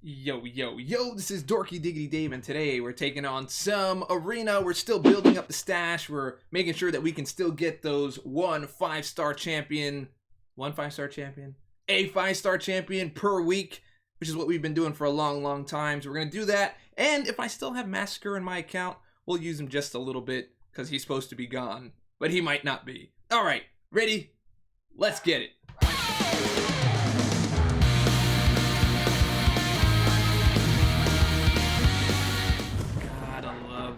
Yo, yo, yo, this is Dorky Diggity Dave, and today we're taking on some arena. We're still building up the stash. We're making sure that we can still get those a 5-star champion per week, which is what we've been doing for a long time. So we're going to do that, and if I still have Masacre in my account, we'll use him just a little bit, because he's supposed to be gone, but he might not be. Alright, ready? Let's get it.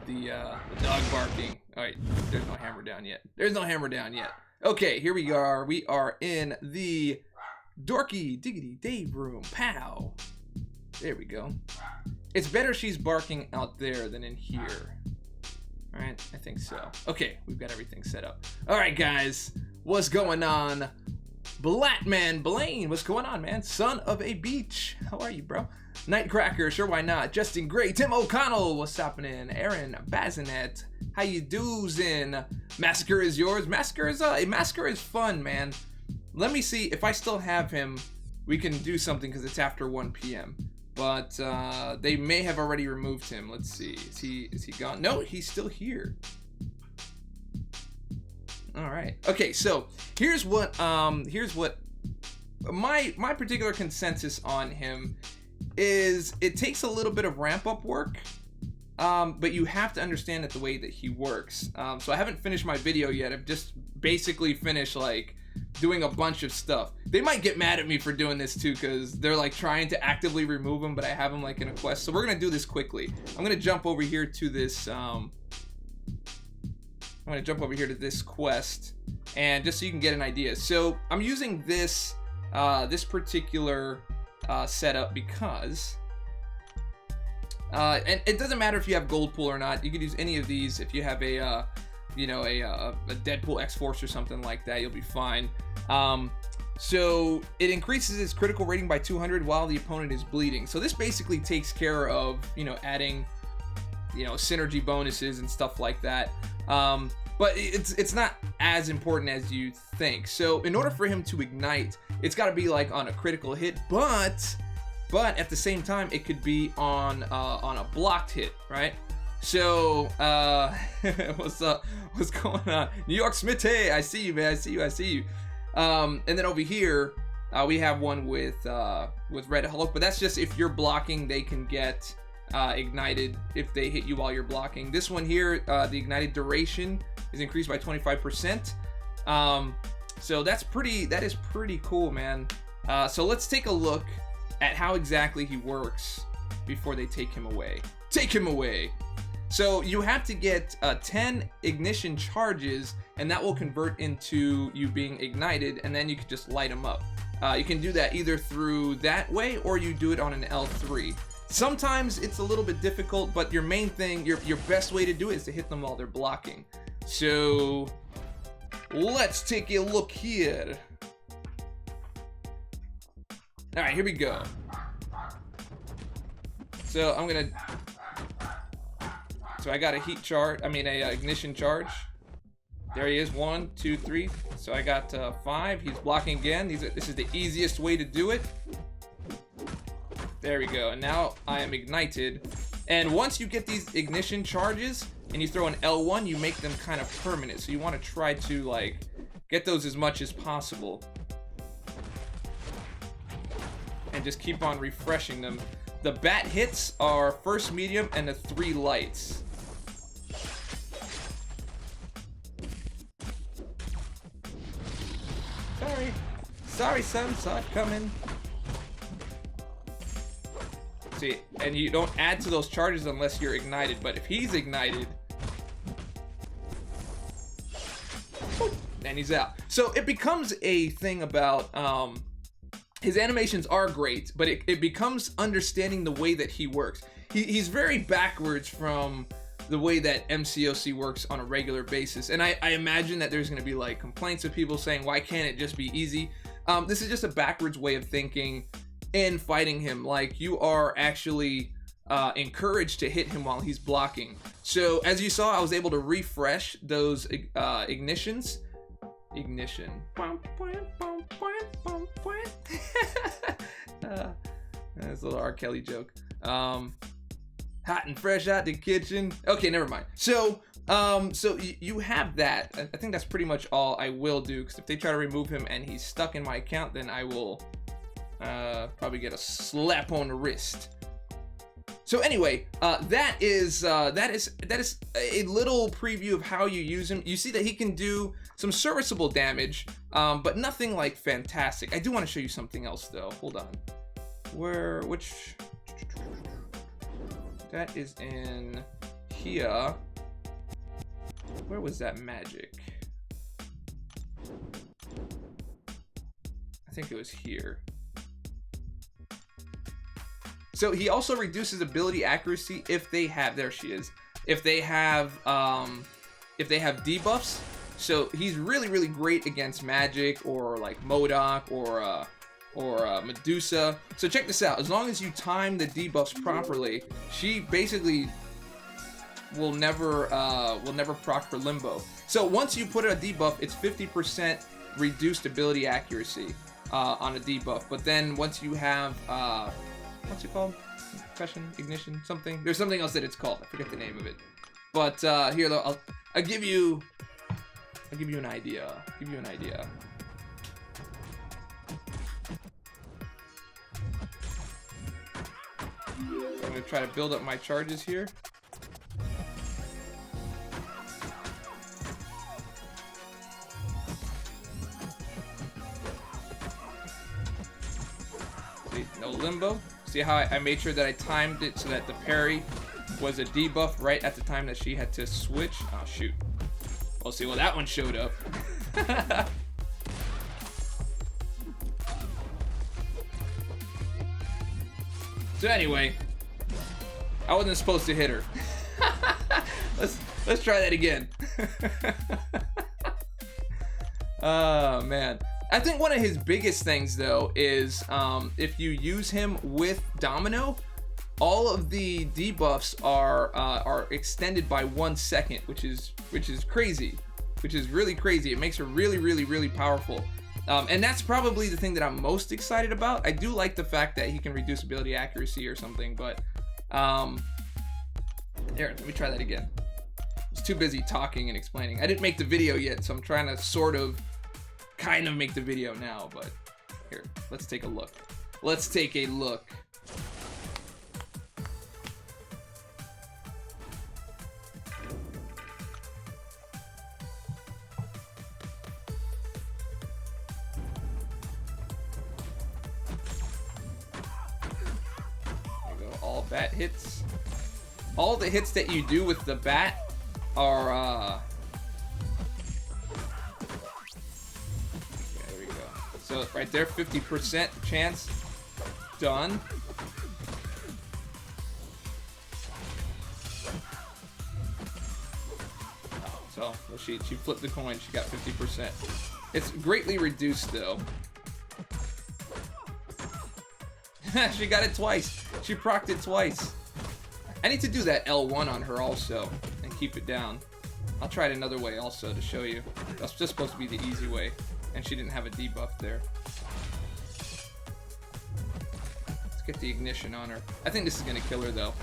The dog barking. Alright, there's no hammer down yet. There's no hammer down yet. Okay, here we are. We are in the Dorky Diggity Dave room. Pow. There we go. It's better she's barking out there than in here. Alright, I think so. Okay, we've got everything set up. Alright, guys. What's going on? Blackman Blaine, what's going on, man? Son of a beach. How are you, bro? Nightcracker, sure, why not? Justin Gray, Tim O'Connell, what's happening? Aaron Bazinet, how you doozin'? Masacre is yours. Masacre is fun, man. Let me see if I still have him. We can do something because it's after 1 p.m. But they may have already removed him. Let's see. Is he gone? No, he's still here. All right. Okay, so here's what my particular consensus on him is. It takes a little bit of ramp up work, but you have to understand it the way that he works. So I haven't finished my video yet. I've just basically finished like doing a bunch of stuff. They might get mad at me for doing this too, because they're like trying to actively remove him, but I have him like in a quest. So we're gonna do this quickly. I'm gonna jump over here to this. I'm going to jump over here to this quest, and just so you can get an idea. So I'm using this this particular setup because, and it doesn't matter if you have Goldpool or not. You could use any of these. If you have a Deadpool X-Force or something like that, you'll be fine. So it increases its critical rating by 200 while the opponent is bleeding. So this basically takes care of, adding, synergy bonuses and stuff like that. But it's not as important as you think. So in order for him to ignite, it's got to be like on a critical hit, but at the same time it could be on a blocked hit, right? So what's up? What's going on? New York Smitty, I see you, man. I see you. And then over here we have one with Red Hulk, but that's just if you're blocking, they can get ignited if they hit you while you're blocking. This one here, the ignited duration is increased by 25%. So that is pretty cool, man. So let's take a look at how exactly he works before they take him away. Take him away. So you have to get 10 ignition charges, and that will convert into you being ignited, and then you can just light them up. You can do that either through that way, or you do it on an L3. Sometimes it's a little bit difficult, but your main thing, your best way to do it is to hit them while they're blocking. So let's take a look here. All right, here we go. So I got a ignition charge. There he is, 1, 2, 3. So I got 5. He's blocking again. This is the easiest way to do it. There we go, and now I am ignited. And once you get these ignition charges and you throw an L1, you make them kind of permanent. So you want to try to like get those as much as possible, and just keep on refreshing them. The bat hits are first medium and the 3 lights. Sorry son, saw it coming. See, and you don't add to those charges unless you're ignited, but if he's ignited, then he's out. So it becomes a thing about, his animations are great, but it becomes understanding the way that he works. He's very backwards from the way that MCOC works on a regular basis, and I imagine that there's going to be like complaints of people saying, why can't it just be easy? This is just a backwards way of thinking in fighting him. Like, you are actually encouraged to hit him while he's blocking. So as you saw, I was able to refresh those ignitions. Ignition. That's a little R. Kelly joke. Hot and fresh out the kitchen. Okay, never mind. So, you have that. I think that's pretty much all I will do, because if they try to remove him and he's stuck in my account, then I will probably get a slap on the wrist. So anyway, that is a little preview of how you use him. You see that he can do some serviceable damage, but nothing like fantastic. I do want to show you something else though. Hold on. Which? That is in here. Where was that magic? I think it was here. So he also reduces ability accuracy if they have, there she is. If they have debuffs. So he's really, really great against magic or like MCOC or Medusa. So check this out. As long as you time the debuffs properly, she basically will never proc for limbo. So once you put a debuff, it's 50% reduced ability accuracy on a debuff. But then once you have what's it called? Concussion, ignition, something. There's something else that it's called. I forget the name of it. But here, though, I'll give you an idea. I'm gonna try to build up my charges here. See, no limbo. See how I made sure that I timed it so that the parry was a debuff right at the time that she had to switch. Oh shoot. Well, see, well, that one showed up. So anyway, I wasn't supposed to hit her. Let's try that again. Oh man. I think one of his biggest things though is if you use him with Domino, all of the debuffs are extended by 1 second, which is crazy, which is really crazy. It makes her really, really, really powerful. And that's probably the thing that I'm most excited about. I do like the fact that he can reduce ability accuracy or something, but here, let me try that again. I was too busy talking and explaining. I didn't make the video yet, so I'm trying to kind of make the video now, but here, let's take a look. Let's take a look. All bat hits. All the hits that you do with the bat are there we go. So right there, 50% chance. Done. So well, she flipped the coin, she got 50%. It's greatly reduced though. She got it twice. She procced it twice. I need to do that L1 on her also and keep it down. I'll try it another way also to show you. That's just supposed to be the easy way, and she didn't have a debuff there. Let's get the ignition on her. I think this is gonna kill her though.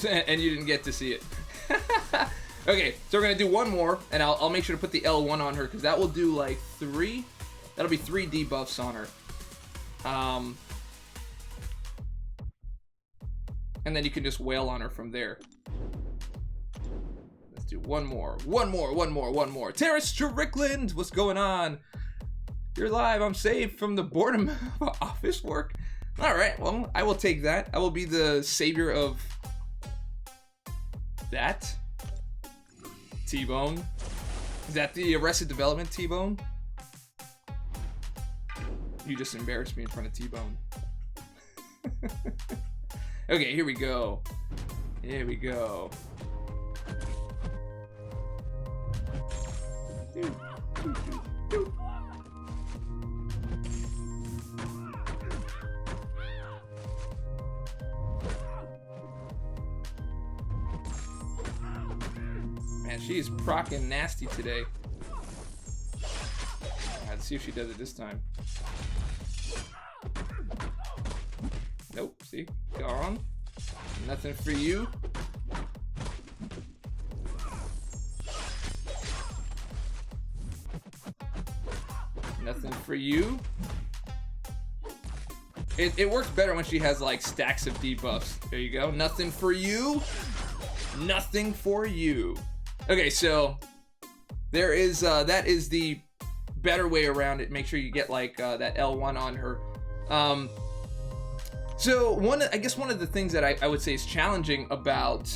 And you didn't get to see it. Okay, so we're gonna do one more, and I'll make sure to put the L1 on her, because that will do like 3. That'll be 3 debuffs on her. And then you can just wail on her from there. Let's do one more. Tara Strickland, what's going on? You're live. I'm safe from the boredom of office work. All right, well, I will take that. I will be the savior of that. T-Bone. Is that the Arrested Development T-Bone? You just embarrassed me in front of T-Bone. Okay, here we go. Here we go. Man, she is procking nasty today. Let's see if she does it this time. Nope, see? Gone. Nothing for you. Nothing for you. It works better when she has like stacks of debuffs. There you go. Nothing for you. Nothing for you. Okay, so there is that is the better way around it. Make sure you get like that L1 on her. So I guess one of the things that I would say is challenging about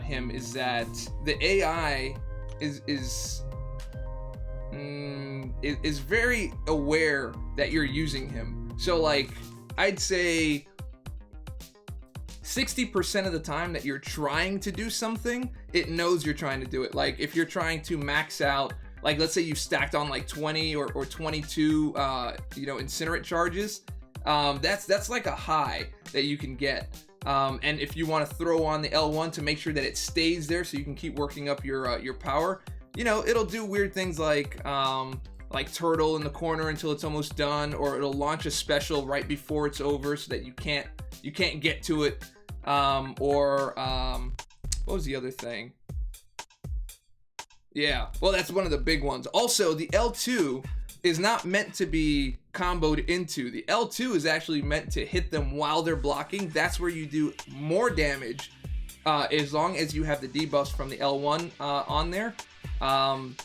him is that the AI is very aware that you're using him. So like I'd say 60% of the time that you're trying to do something, it knows you're trying to do it. Like if you're trying to max out, like let's say you stacked on like 20 or 22 incinerate charges, that's like a high that you can get. And if you want to throw on the L1 to make sure that it stays there so you can keep working up your power, it'll do weird things like turtle in the corner until it's almost done, or it'll launch a special right before it's over so that you can't get to it. What was the other thing? Yeah, well, that's one of the big ones. Also, the L2 is not meant to be comboed into. The L2 is actually meant to hit them while they're blocking. That's where you do more damage, as long as you have the debuffs from the L1 on there. And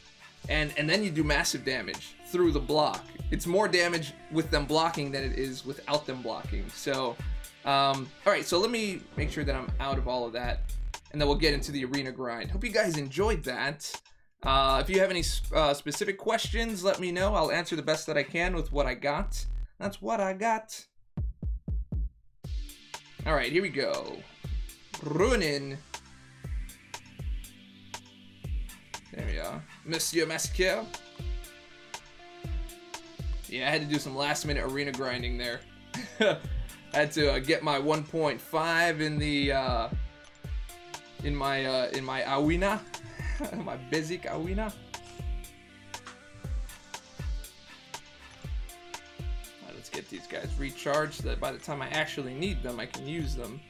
then you do massive damage through the block. It's more damage with them blocking than it is without them blocking. So, all right, so let me make sure that I'm out of all of that, and then we'll get into the arena grind. Hope you guys enjoyed that. If you have any specific questions, let me know. I'll answer the best that I can with what I got. That's what I got. All right, here we go. Ruinin. There we are. Monsieur Masacre. Yeah, I had to do some last minute arena grinding there. I had to get my 1.5 in the in my Awina. My basic Awina. Alright, let's get these guys recharged so that by the time I actually need them, I can use them.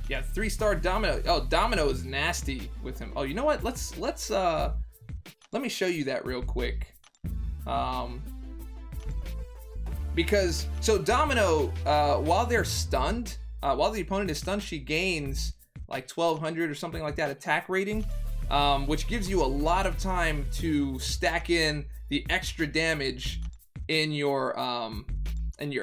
Yeah, 3-star Domino. Oh, Domino is nasty with him. Oh, you know what? Let me show you that real quick. Because so Domino, while they're stunned, while the opponent is stunned, she gains like 1200 or something like that attack rating, which gives you a lot of time to stack in the extra damage in your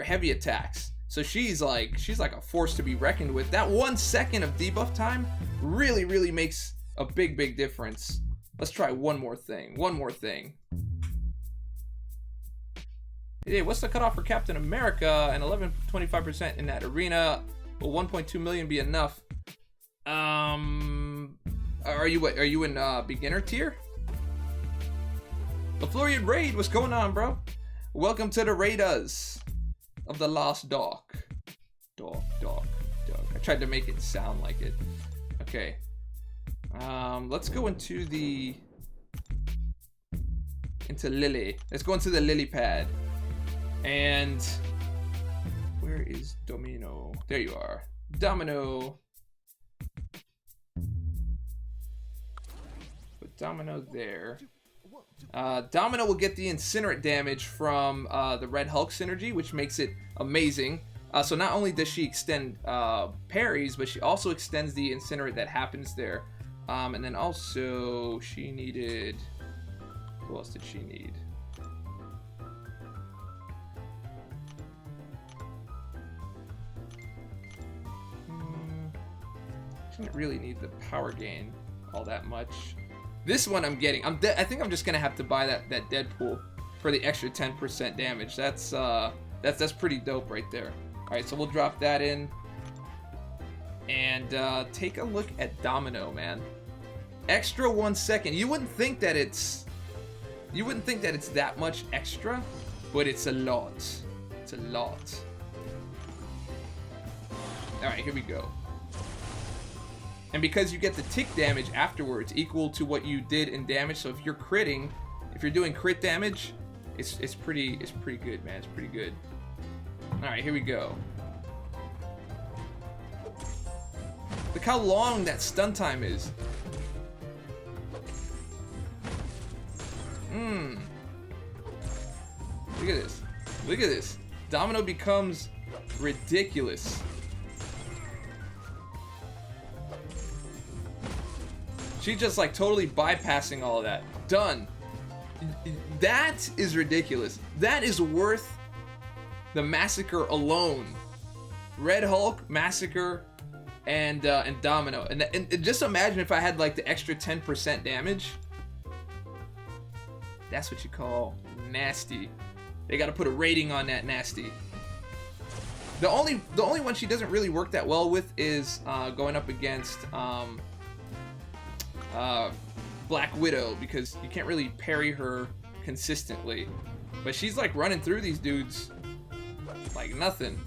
heavy attacks. So she's like a force to be reckoned with. That 1 second of debuff time really makes a big difference. Let's try one more thing. Hey, what's the cutoff for Captain America? And 11.25% in that arena. Will 1.2 million be enough? Are you in beginner tier? The Florian Raid, what's going on, bro? Welcome to the Raiders of the Lost Dork. Dork. I tried to make it sound like it. Okay. Let's go into Lily. Let's go into the lily pad. And where is Domino? There you are. Domino. Put Domino there. Domino will get the incinerate damage from the Red Hulk synergy, which makes it amazing. So not only does she extend parries, but she also extends the incinerate that happens there. And then also she needed... Who else did she need? She didn't really need the power gain all that much. This one I'm getting. I think I'm just gonna have to buy that Deadpool for the extra 10% damage. That's pretty dope right there. All right, so we'll drop that in and take a look at Domino, man. Extra 1 second. You wouldn't think that it's that much extra, but it's a lot. It's a lot. All right, here we go. And because you get the tick damage afterwards equal to what you did in damage, so if you're critting, if you're doing crit damage, it's pretty good, man. It's pretty good. All right, here we go. Look how long that stun time is. Look at this. Look at this. Domino becomes ridiculous. She's just like totally bypassing all of that. Done. That is ridiculous. That is worth the Massacre alone. Red Hulk, Massacre, and Domino. And just imagine if I had like the extra 10% damage. That's what you call nasty. They got to put a rating on that nasty. The only one she doesn't really work that well with is going up against Black Widow, because you can't really parry her consistently. But she's like running through these dudes like nothing.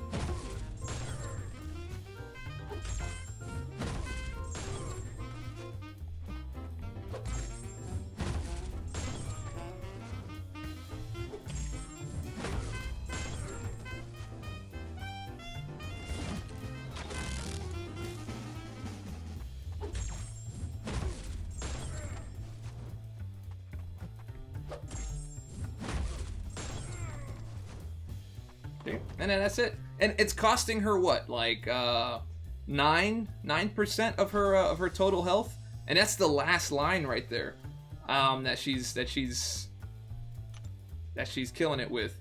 And then that's it. And it's costing her what, like 9% of her total health, and that's the last line right there. That she's killing it with.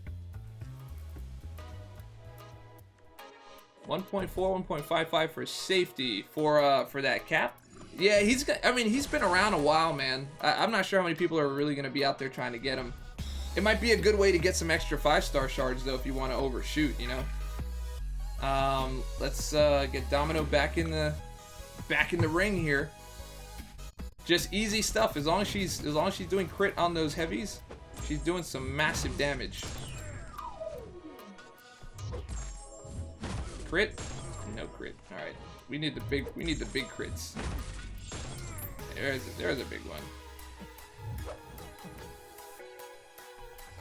1.4, 1.55 for safety for that cap. Yeah, he's been around a while, man. I'm not sure how many people are really gonna be out there trying to get him. It might be a good way to get some extra 5-star shards, though, if you want to overshoot, you know. Let's get Domino back in the ring here. Just easy stuff. As long as she's doing crit on those heavies, she's doing some massive damage. Crit? No crit. All right. We need the big crits. There's a big one.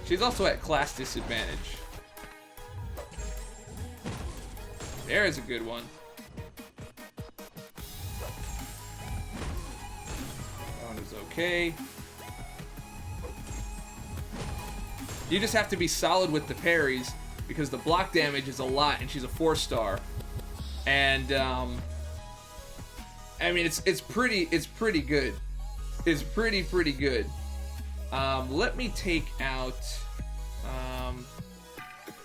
She's also at class disadvantage. There's a good one. That one is okay. You just have to be solid with the parries, because the block damage is a lot, and she's a 4-star. And I mean, it's pretty good. It's pretty good. Let me take out.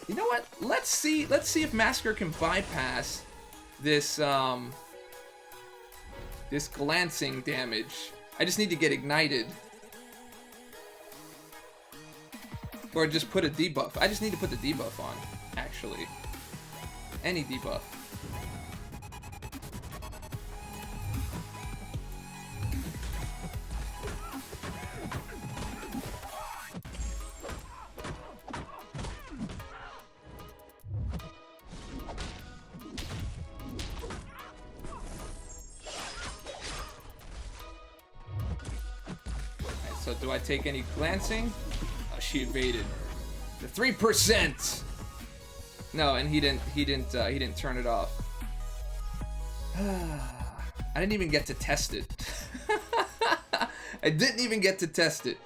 You know what? Let's see if Masacre can bypass this this glancing damage. I just need to get ignited, or just put a debuff. I just need to put the debuff on. Actually, any debuff. So do I take any glancing? Oh, she evaded. The 3%. No, and he didn't turn it off. I didn't even get to test it. I didn't even get to test it.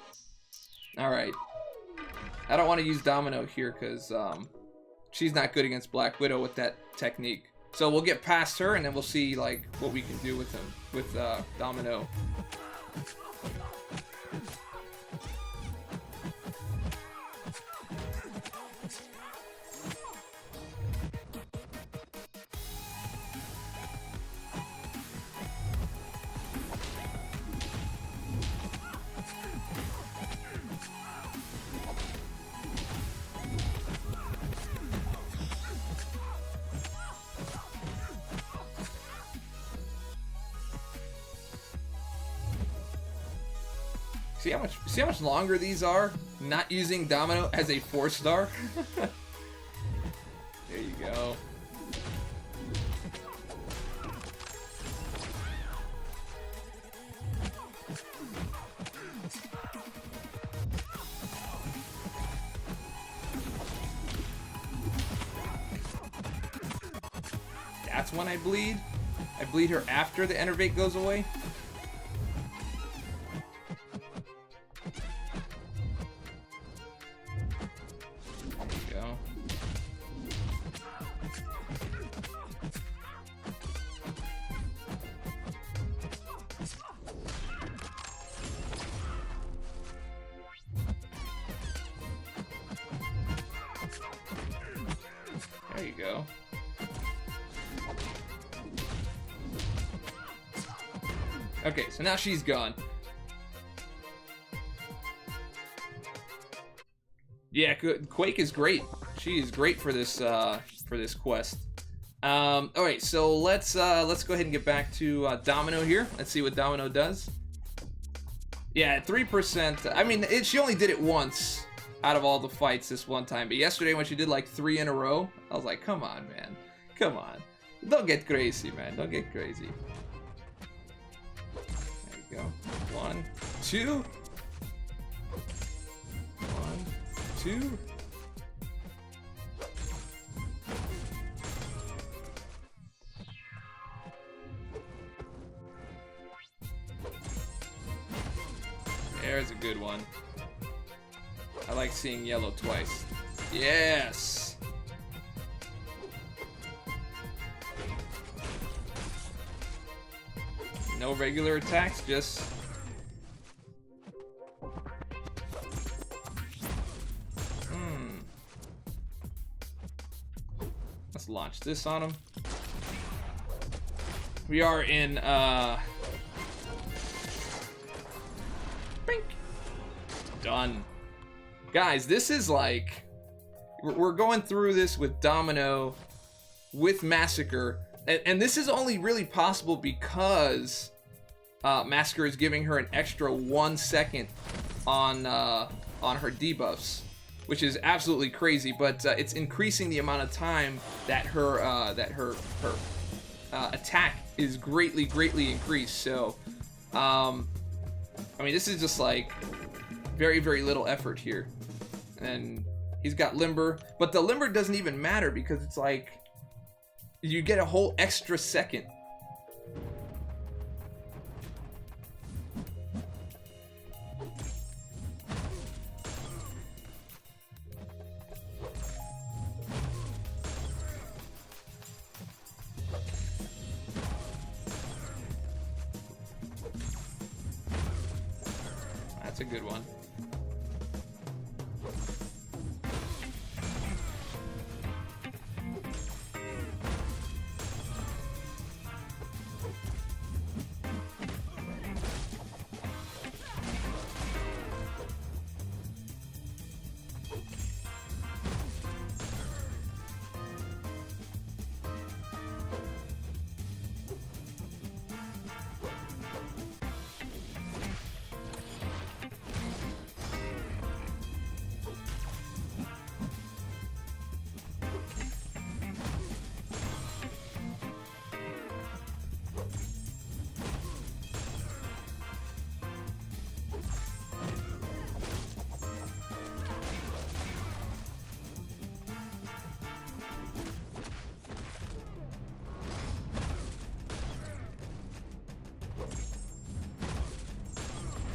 All right. I don't want to use Domino here because she's not good against Black Widow with that technique. So we'll get past her and then we'll see like what we can do with him with Domino. See how much longer these are? Not using Domino as a 4-star? There you go. that's when I bleed. I bleed her after the enervate goes away. There you go. There you go. Okay, so now she's gone. Yeah, Quake is great. She is great for this quest. All right, so let's go ahead and get back to Domino here. Let's see what Domino does. Yeah, 3%. I mean, she only did it once out of all the fights this one time. But yesterday when she did like 3 in a row, I was like, come on, man. Come on. Don't get crazy, man. Don't get crazy. There you go. 1, 2. 1, 2. There's a good one. I like seeing yellow twice. Yes! No regular attacks, just... Let's launch this on him. We are in, Bink. Done. Guys, this is like... We're going through this with Domino, with Masacre, and this is only really possible because Masacre is giving her an extra 1 second on her debuffs, which is absolutely crazy. But it's increasing the amount of time that her attack is greatly increased. So, I mean, this is just like very little effort here, and he's got Limber, but the Limber doesn't even matter because it's like you get a whole extra second. That's a good one.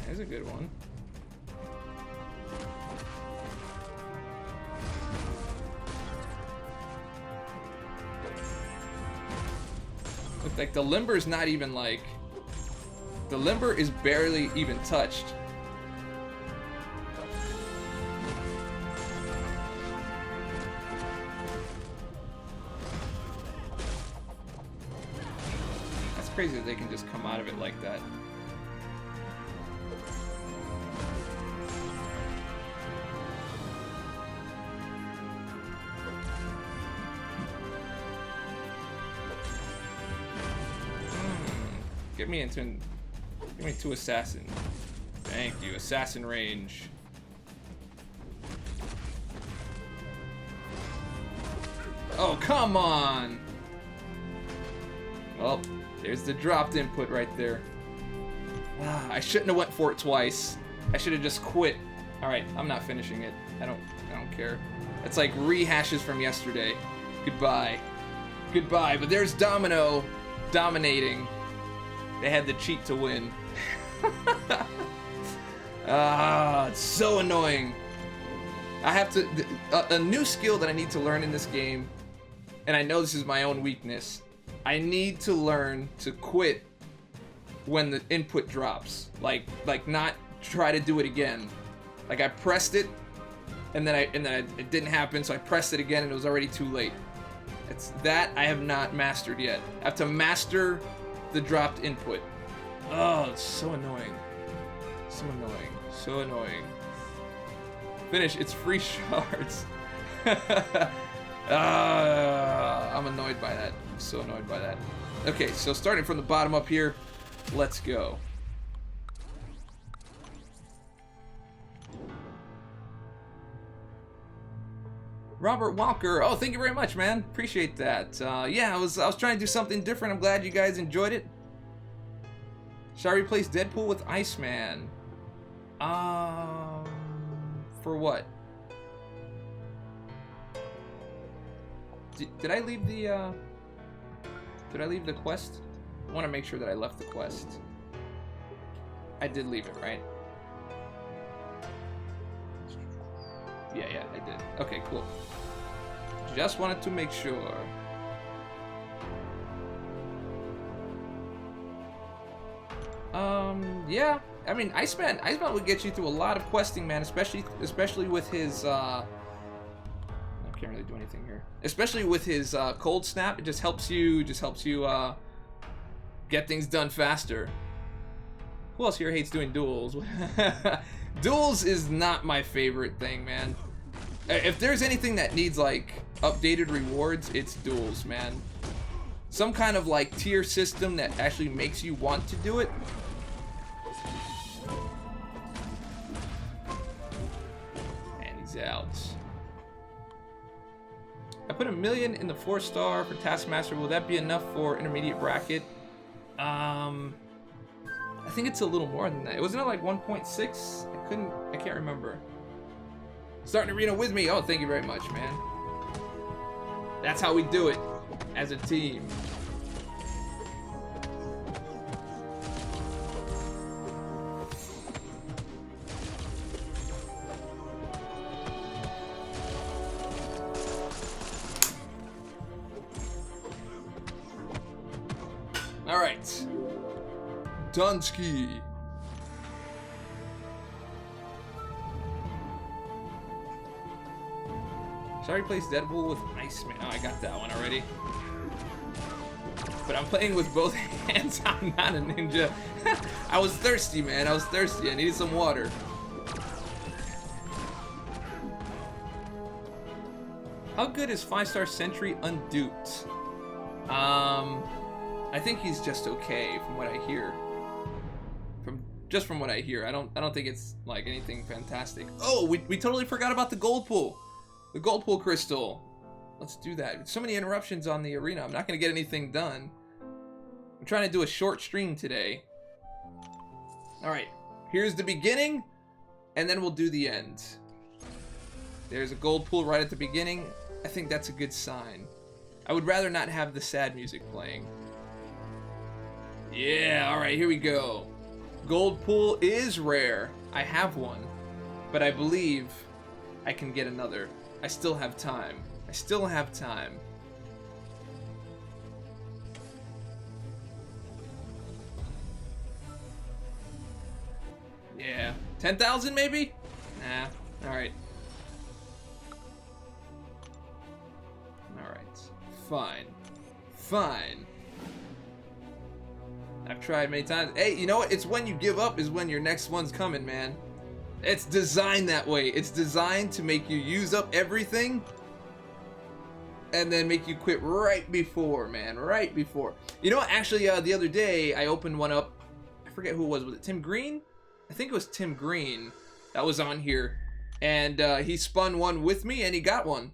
There's a good one. Look, like the Limber's not even like... The Limber is barely even touched. That's crazy that they can just come out of it like that. Get me to assassin. Thank you, assassin range. Oh, come on! Well, there's the dropped input right there. I shouldn't have went for it twice. I should have just quit. All right, I'm not finishing it. I don't care. It's like rehashes from yesterday. Goodbye. Goodbye. But there's Domino dominating. They had the cheat to win. It's so annoying. I have to... a new skill that I need to learn in this game, and I know this is my own weakness. I need to learn to quit when the input drops. Like not try to do it again. Like I pressed it, and then it didn't happen, so I pressed it again and it was already too late. It's that I have not mastered yet. I have to master the dropped input. Oh, it's so annoying. So annoying. So annoying. Finish, it's free shards. I'm annoyed by that. I'm so annoyed by that. Okay, so starting from the bottom up here, let's go. Robert Walker, oh, thank you very much, man. Appreciate that. Yeah, I was trying to do something different. I'm glad you guys enjoyed it. Shall I replace Deadpool with Iceman? For what? Did I leave the quest? I want to make sure that I left the quest. I did leave it, right? Yeah, I did. Okay, cool. Just wanted to make sure. Yeah. I mean, Iceman would get you through a lot of questing, man. Especially with his. I can't really do anything here. Especially with his cold snap, it just helps you. Get things done faster. Who else here hates doing duels? Duels is not my favorite thing, man. If there's anything that needs like updated rewards, it's duels, man. Some kind of like tier system that actually makes you want to do it. And he's out. I put 1 million in the 4-star for Taskmaster. Will that be enough for intermediate bracket? I think it's a little more than that. Wasn't it like 1.6? I can't remember. Starting arena with me. Oh, thank you very much, man. That's how we do it as a team. All right. Dunsky. Should I replace Deadpool with Iceman? Oh, I got that one already. But I'm playing with both hands. I'm not a ninja. I was thirsty, man. I was thirsty. I needed some water. How good is 5-star Sentry Unduped? I think he's just okay from what I hear. From what I hear, I don't think it's like anything fantastic. Oh, we totally forgot about the Goldpool. The Goldpool crystal. Let's do that. So many interruptions on the arena. I'm not gonna get anything done. I'm trying to do a short stream today. All right, here's the beginning, and then we'll do the end. There's a Goldpool right at the beginning. I think that's a good sign. I would rather not have the sad music playing. Yeah, all right, here we go. Goldpool is rare. I have one, but I believe I can get another. I still have time. I still have time. Yeah. 10,000 maybe? Nah. Alright. Alright. Fine. Fine. I've tried many times. Hey, you know what? It's when you give up is when your next one's coming, man. It's designed that way. It's designed to make you use up everything and then make you quit right before, man. Right before. You know, actually, the other day, I opened one up. I forget who it was. Was it Tim Green? I think it was Tim Green that was on here. And he spun one with me, and he got one.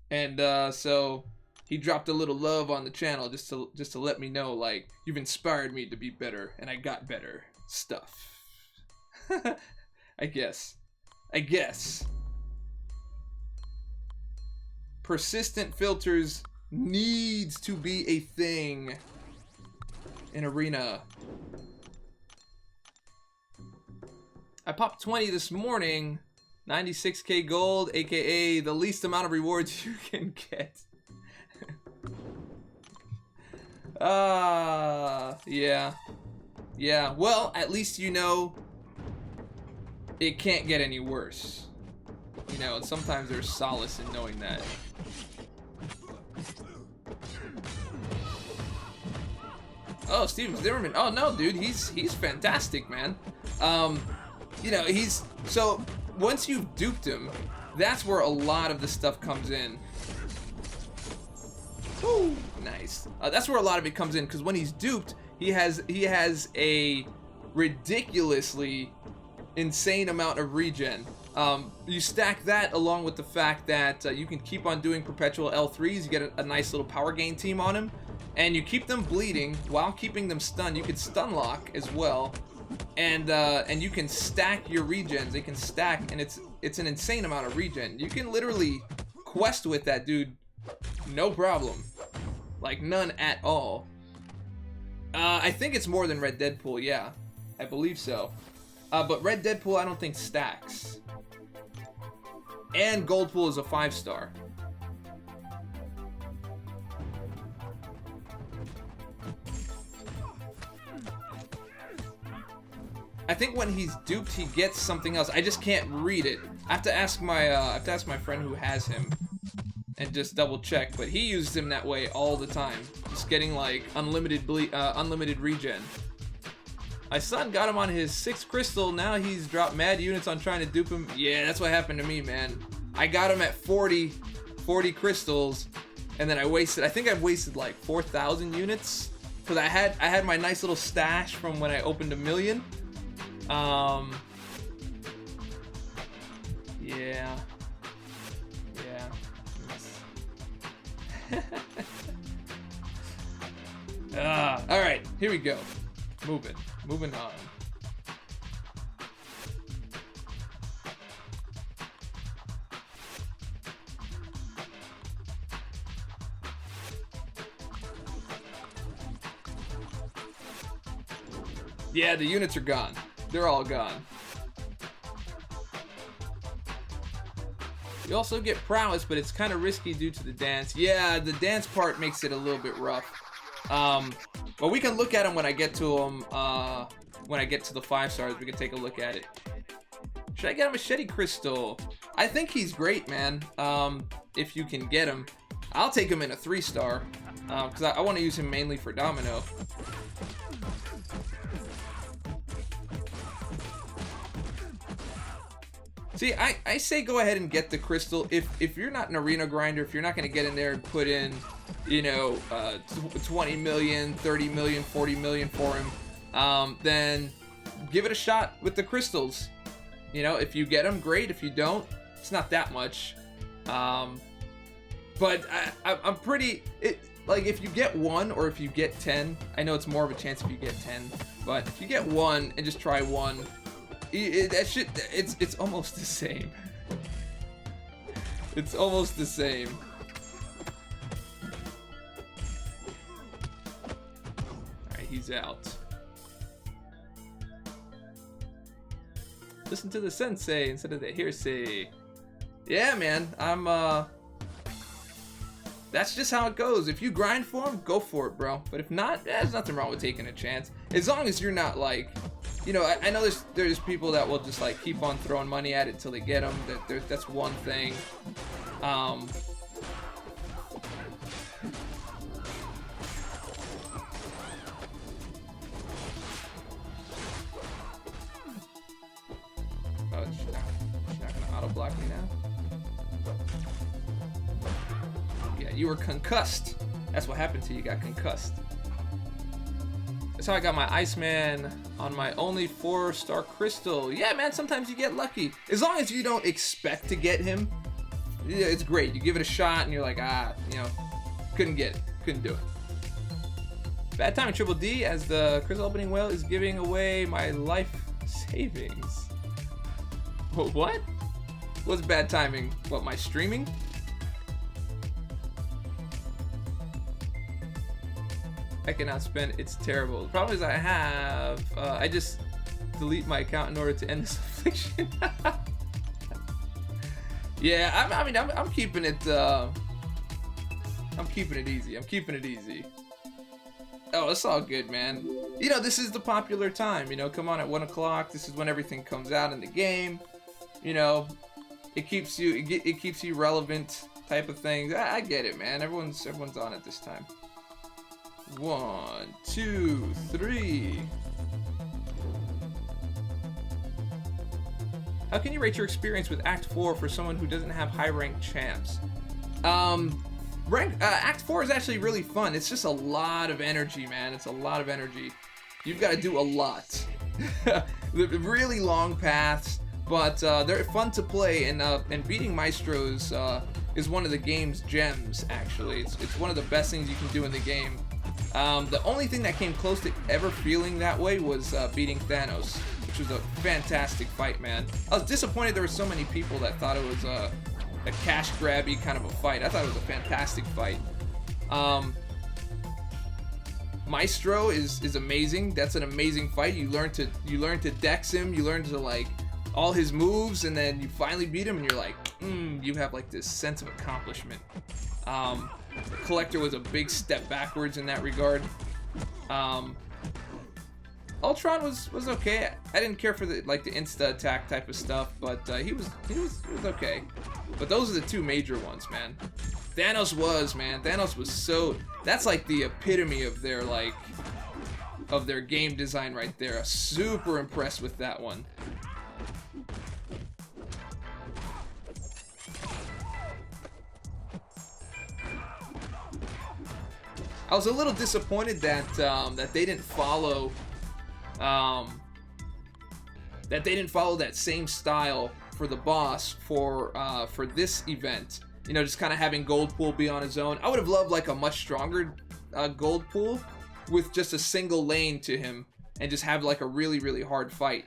And so he dropped a little love on the channel just to let me know, like, you've inspired me to be better, and I got better stuff. I guess. Persistent filters needs to be a thing in Arena. I popped 20 this morning. 96k gold, aka the least amount of rewards you can get. Yeah. Yeah, well, at least you know it can't get any worse. You know, and sometimes there's solace in knowing that. Oh, Steven Zimmerman. Oh no, dude, he's fantastic, man. You know, so once you've duped him, that's where a lot of the stuff comes in. Woo, nice. That's where a lot of it comes in, because when he's duped, he has a ridiculously insane amount of regen. You stack that along with the fact that you can keep on doing perpetual L3s. You get a nice little power gain team on him, and you keep them bleeding while keeping them stunned. You can stun lock as well, and you can stack your regens. They can stack, and it's an insane amount of regen. You can literally quest with that dude, no problem, like none at all. I think it's more than Red Deadpool. Yeah, I believe so. But Red Deadpool, I don't think stacks. And Goldpool is a 5-star. I think when he's duped, he gets something else. I just can't read it. I have to ask my friend who has him, and just double check. But he uses him that way all the time, just getting like unlimited regen. My son got him on his 6th crystal. Now he's dropped mad units on trying to dupe him. Yeah, that's what happened to me, man. I got him at 40 crystals, and then I think I've wasted like 4,000 units, because I had my nice little stash from when I opened 1 million. Yeah. All right, here we go. Moving on. Yeah, the units are gone. They're all gone. You also get prowess, but it's kind of risky due to the dance. Yeah, the dance part makes it a little bit rough. But we can look at them when I get to them. When I get to the 5-stars, we can take a look at it. Should I get a machete crystal? I think he's great, man. If you can get him, I'll take him in a 3-star, because I want to use him mainly for Domino. See, I say go ahead and get the crystal if you're not an arena grinder, if you're not going to get in there and put in, you know, 20 million, 30 million, 40 million for him, then give it a shot with the crystals. You know, if you get them, great. If you don't, it's not that much. But I'm pretty, like, if you get 1 or if you get 10, I know it's more of a chance if you get 10, but if you get 1 and just try 1, that shit, it's almost the same. It's almost the same. Alright, he's out. Listen to the sensei instead of the hearsay. Yeah, man, that's just how it goes. If you grind for him, go for it, bro. But if not, there's nothing wrong with taking a chance. As long as you're not like, you know, I know there's people that will just like keep on throwing money at it till they get them. That's one thing. Oh, she's not gonna auto block me now. Yeah, you were concussed. That's what happened to you. You got concussed. That's how I got my Iceman on my only 4-star crystal. Yeah, man, sometimes you get lucky. As long as you don't expect to get him, yeah, it's great. You give it a shot and you're like, you know, couldn't get it. Couldn't do it. Bad timing, Triple D, as the crystal opening whale is giving away my life savings. What? What's bad timing? What, my streaming? I cannot spend. It's terrible. The problem is I have. I just delete my account in order to end this affliction. Yeah, I mean, I'm keeping it. I'm keeping it easy. I'm keeping it easy. Oh, it's all good, man. You know, this is the popular time. You know, come on at 1 o'clock. This is when everything comes out in the game. You know, it keeps you relevant, type of things. I get it, man. Everyone's on it this time. 1, 2, 3. How can you rate your experience with Act 4 for someone who doesn't have high-ranked champs? Act 4 is actually really fun. It's just a lot of energy, man. It's a lot of energy. You've got to do a lot. Really long paths, but they're fun to play, and beating Maestros is one of the game's gems, actually. It's one of the best things you can do in the game. The only thing that came close to ever feeling that way was beating Thanos, which was a fantastic fight, man. I was disappointed there were so many people that thought it was a cash grabby kind of a fight. I thought it was a fantastic fight. Maestro is amazing. That's an amazing fight. You learn to dex him. You learn to like all his moves, and then you finally beat him, and you're like, you have like this sense of accomplishment. Collector was a big step backwards in that regard. Ultron was okay. I didn't care for the insta attack type of stuff, but he was okay. But those are the two major ones, man. Thanos was so. That's like the epitome of their game design right there. I'm super impressed with that one. I was a little disappointed that that they didn't follow that same style for the boss for this event. You know, just kind of having Goldpool be on his own. I would have loved like a much stronger Goldpool with just a single lane to him and just have like a really hard fight.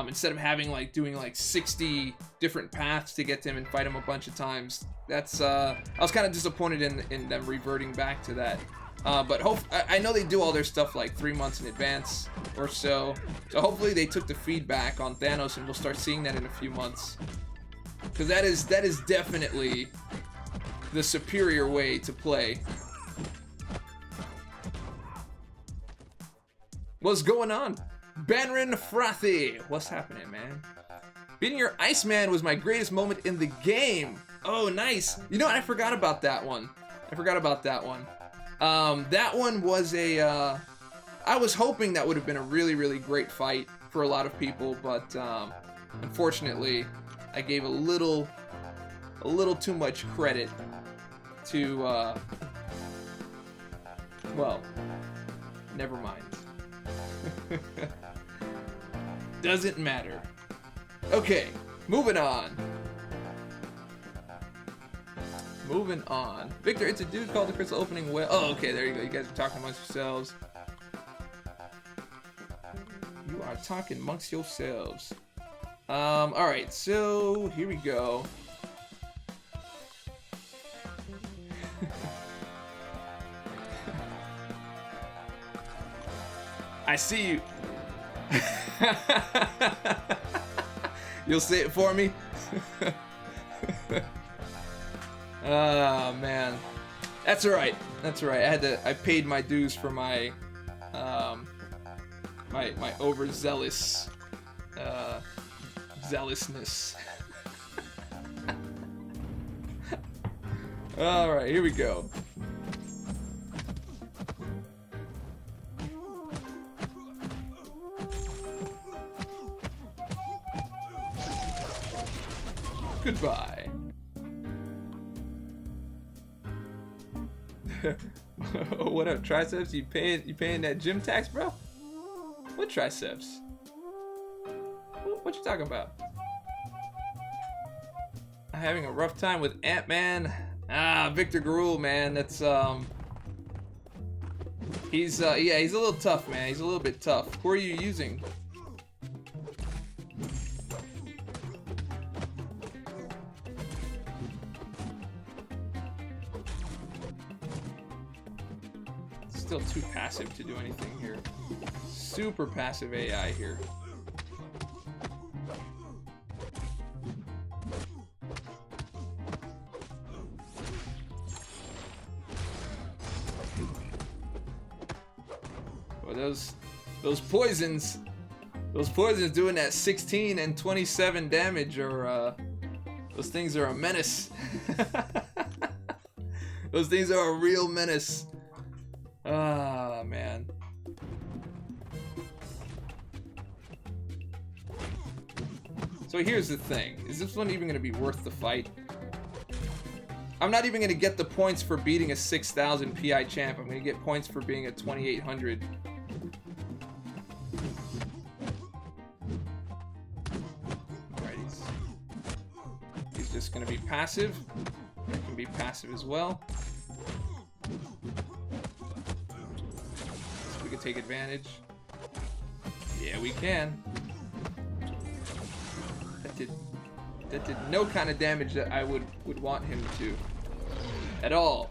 Instead of having doing 60 different paths to get to him and fight him a bunch of times. That's I was kind of disappointed in them reverting back to that. But I know they do all their stuff like 3 months in advance or so. So hopefully they took the feedback on Thanos and we'll start seeing that in a few months. Because that is definitely the superior way to play. What's going on? Banrin Frothy. What's happening, man? Beating your Iceman was my greatest moment in the game. Oh, nice. You know what? I forgot about that one. That one was a, I was hoping that would have been a really great fight for a lot of people, but unfortunately, I gave a little too much credit to, well, never mind. Doesn't matter. Okay, moving on. Victor, it's a dude called the Crystal Opening Well. Oh, okay, there you go. You guys are talking amongst yourselves. You are talking amongst yourselves. Alright, so here we go. I see you. You'll say it for me? Oh man, that's alright. I paid my dues for my my overzealous zealousness. All right, here we go. Goodbye. What up, triceps? You paying that gym tax, bro? What triceps? What you talking about? I'm having a rough time with Ant-Man. Victor Garul, man. That's he's a little tough, man. He's a little bit tough. Who are you using? still too passive to do anything here. Super passive AI here. Well, those poisons doing that 16 and 27 damage are those things are a menace. Those things are a real menace. Ah, man. So here's the thing. Is this one even going to be worth the fight? I'm not even going to get the points for beating a 6,000 PI champ. I'm going to get points for being a 2,800. Alright, he's just going to be passive. I can be passive as well. So we can take advantage. Yeah, we can. That did no kind of damage that I would want him to. At all.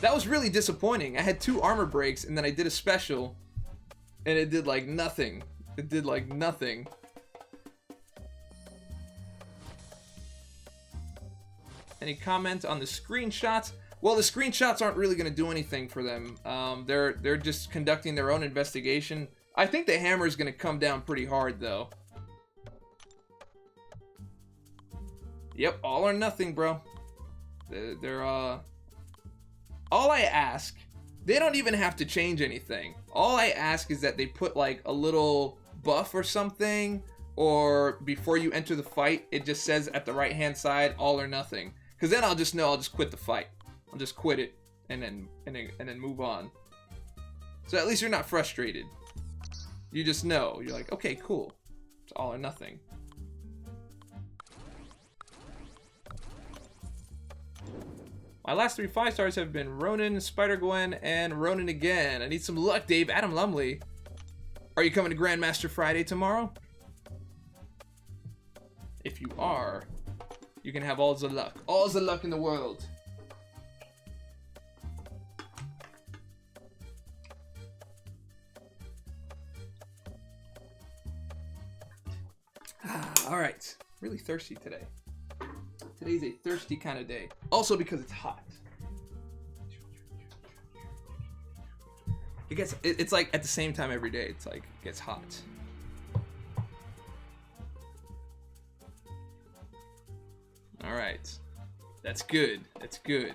That was really disappointing. I had 2 armor breaks and then I did a special and it did like nothing. It did like nothing. Any comment on the screenshots? Well, the screenshots aren't really going to do anything for them. They're just conducting their own investigation. I think the hammer is going to come down pretty hard, though. Yep, all or nothing, bro. All I ask, they don't even have to change anything. All I ask is that they put, like, a little buff or something, or before you enter the fight, it just says at the right-hand side, all or nothing. Because then I'll just know I'll just quit the fight. I'll just quit it and then move on. So at least you're not frustrated. You just know. You're like, okay, cool. It's all or nothing. My last 3 5-stars have been Ronin, Spider-Gwen, and Ronin again. I need some luck, Dave. Adam Lumley. Are you coming to Grandmaster Friday tomorrow? If you are, you can have all the luck. All the luck in the world. Alright. Really thirsty today. Today's a thirsty kind of day. Also because it's hot. It's like at the same time every day. It's like it gets hot. Alright. That's good. That's good.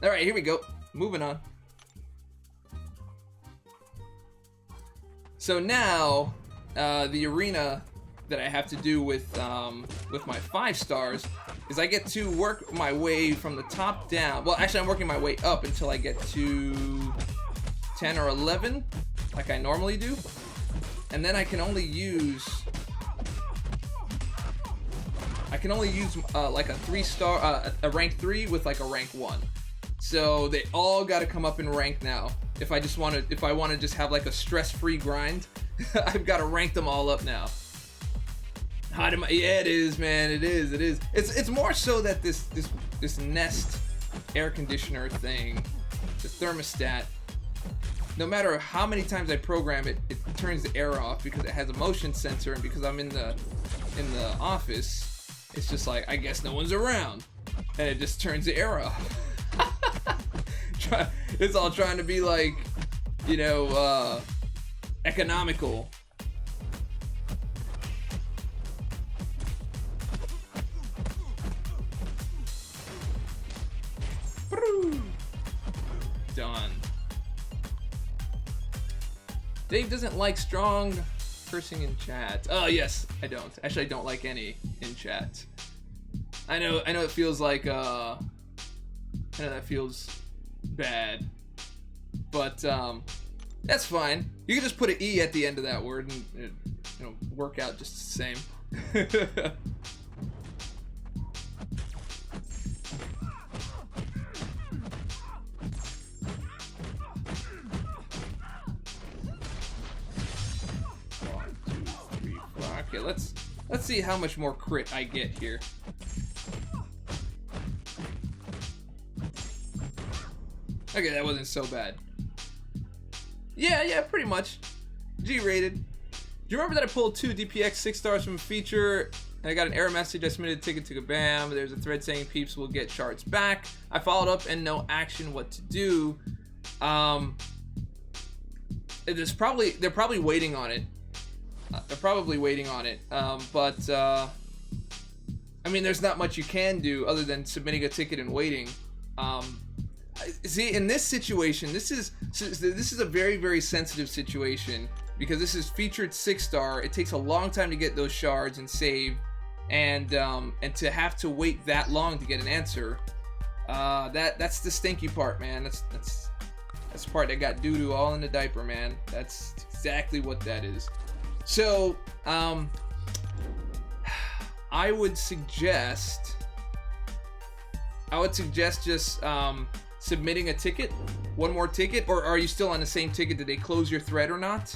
Alright, here we go. Moving on. So now, the arena that I have to do with my 5 stars is I get to work my way from the top down. Well, actually, I'm working my way up until I get to 10 or 11, like I normally do. And then I can only use like a 3-star, a rank 3 with like a rank 1. So they all got to come up in rank now. If I want to just have like a stress-free grind, I've got to rank them all up now. Yeah, it is, man. It is. It's more so that this Nest air conditioner thing, the thermostat, no matter how many times I program it, it turns the air off because it has a motion sensor, and because I'm in the office, it's just like, I guess no one's around, and it just turns the air off. It's all trying to be like, you know, economical. Done. Dave doesn't like strong cursing in chat. Oh yes, I don't. Actually, I don't like any in chat. I know it feels like I know that feels bad, but that's fine. You can just put an E at the end of that word and it'll work out just the same. Okay, let's see how much more crit I get here. Okay, that wasn't so bad. Yeah, pretty much. G-rated. Do you remember that I pulled 2 DPX 6 stars from a feature, and I got an error message? I submitted a ticket to Kabam. There's a thread saying peeps will get shards back. I followed up and no action. What to do? They're probably waiting on it. They're probably waiting on it. But I mean, there's not much you can do other than submitting a ticket and waiting. See, in this situation, this is a very, very sensitive situation because this is featured 6-star. It takes a long time to get those shards and save, and to have to wait that long to get an answer, that's the stinky part, man. That's the part that got doo-doo all in the diaper, man. That's exactly what that is. So, I would suggest just submitting a ticket, one more ticket, or are you still on the same ticket? Did they close your thread or not?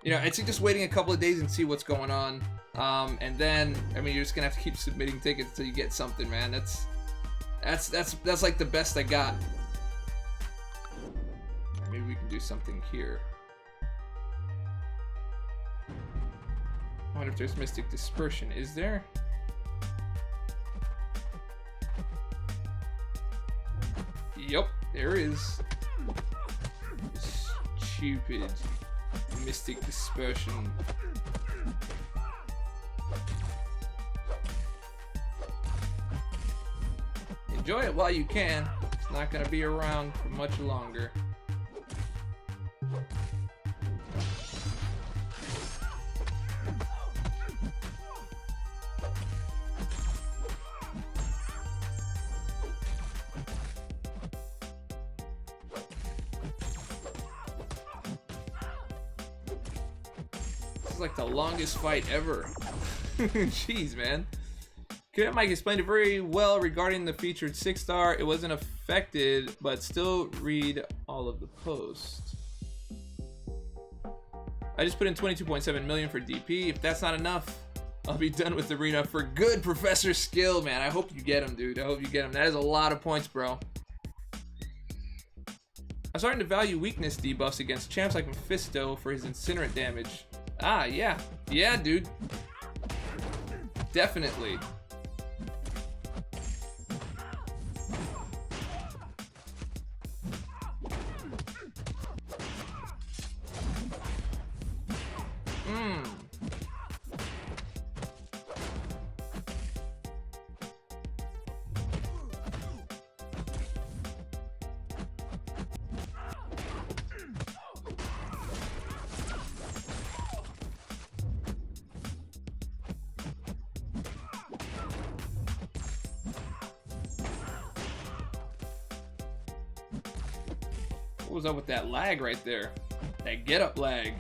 You know, I'd say just waiting a couple of days and see what's going on, and then I mean, you're just gonna have to keep submitting tickets until you get something, man. That's like the best I got. Maybe we can do something here. I wonder if there's Mystic Dispersion. Is there? Yep, there is. Stupid Mystic Dispersion. Enjoy it while you can. It's not gonna be around for much longer. Like the longest fight ever. Jeez, man. Cadet Mike explained it very well regarding the featured 6-star. It wasn't affected, but still read all of the posts. I just put in 22.7 million for DP. If that's not enough, I'll be done with the arena for good. Professor Skill, man. I hope you get him, dude. I hope you get him. That is a lot of points, bro. I'm starting to value weakness debuffs against champs like Mephisto for his incinerant damage. Ah, yeah. Yeah, dude. Definitely. What was up with that lag right there? That get up lag.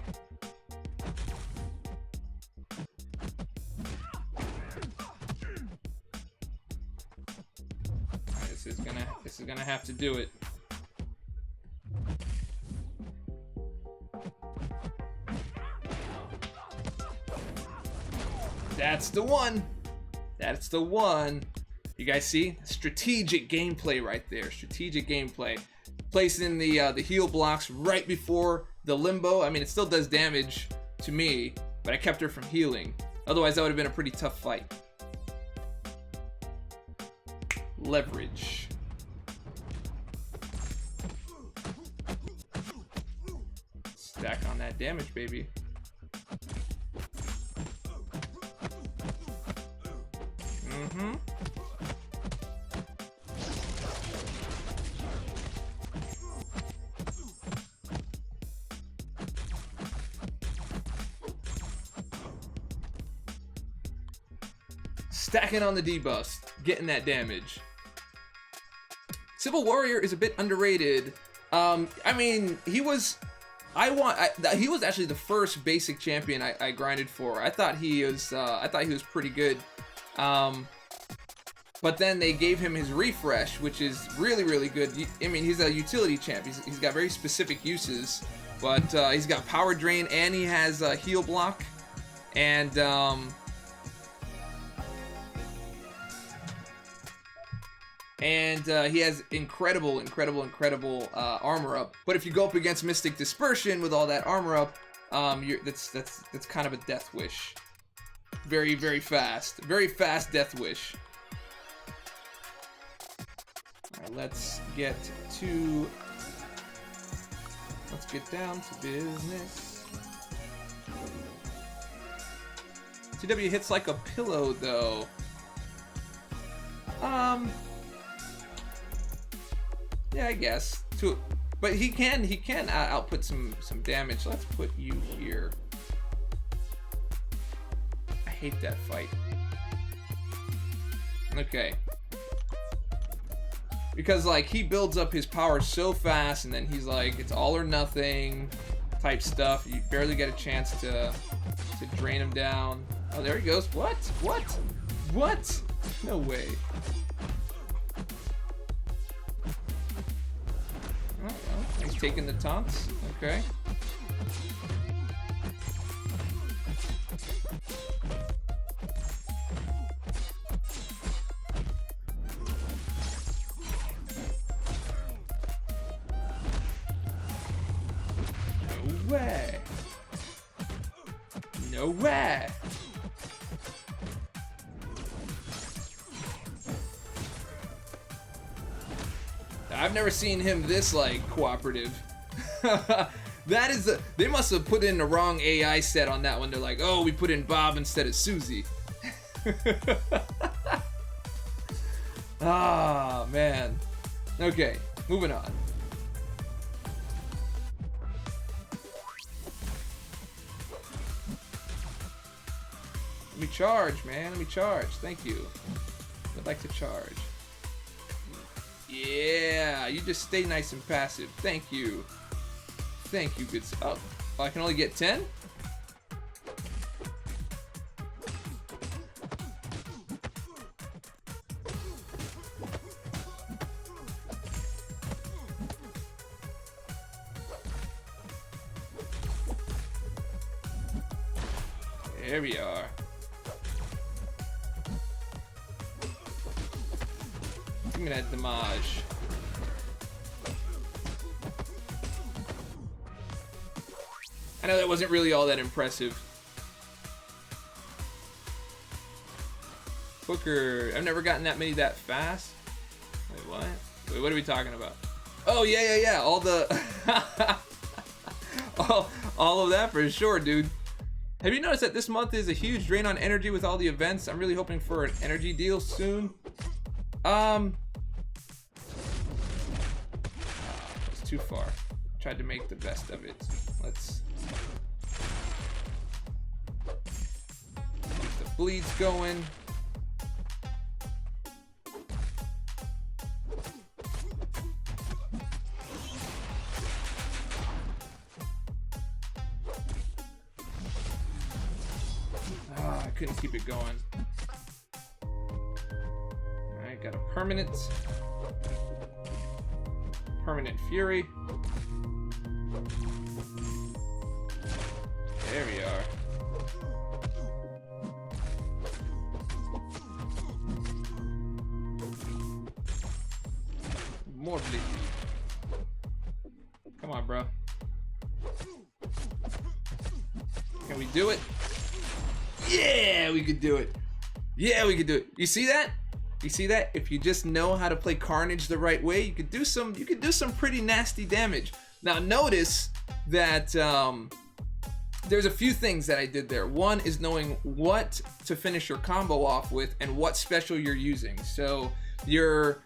This is gonna have to do it. That's the one. That's the one. You guys see? Strategic gameplay right there. Strategic gameplay. Placing the heal blocks right before the limbo. I mean, it still does damage to me, but I kept her from healing. Otherwise, that would have been a pretty tough fight. Leverage. Stack on that damage, baby. Mm-hmm. Stacking on the debuffs, getting that damage. Civil Warrior is a bit underrated. I mean, he was actually the first basic champion I grinded for. I thought he was pretty good. But then they gave him his refresh, which is really, really good. I mean, he's a utility champ. He's got very specific uses, but he's got power drain and he has a heal block, and And he has incredible armor up. But if you go up against Mystic Dispersion with all that armor up, that's kind of a death wish. Very fast death wish. All right, let's get down to business. TW hits like a pillow though. Yeah, I guess. But he can output some damage. Let's put you here. I hate that fight. Okay. Because like he builds up his power so fast, and then he's like, it's all or nothing type stuff. You barely get a chance to drain him down. Oh, there he goes. What? No way. Oh, he's taking the taunts. Okay. No way. No way. I've never seen him this like cooperative. That is they must have put in the wrong AI set on that one. They're like, oh, we put in Bob instead of Susie. Ah, man. Okay, moving on. Let me charge, man. Let me charge. Thank you. I'd like to charge. Yeah, you just stay nice and passive. Thank you. Thank you, good stuff. Oh, I can only get 10? There we are. Give me that damage. I know that wasn't really all that impressive. Booker, I've never gotten that many that fast. Wait, what? Wait, what are we talking about? Oh, yeah. All the... all of that for sure, dude. Have you noticed that this month is a huge drain on energy with all the events? I'm really hoping for an energy deal soon. It's too far. Tried to make the best of it. Let's keep the bleeds going. I couldn't keep it going. Alright, got a permanent fury. There we are. More bleed. Come on, bro. Can we do it? Yeah, we could do it. Yeah, we could do it. You see that? You see that? If you just know how to play Carnage the right way, you could do some pretty nasty damage. Now notice that there's a few things that I did there. One is knowing what to finish your combo off with and what special you're using. So your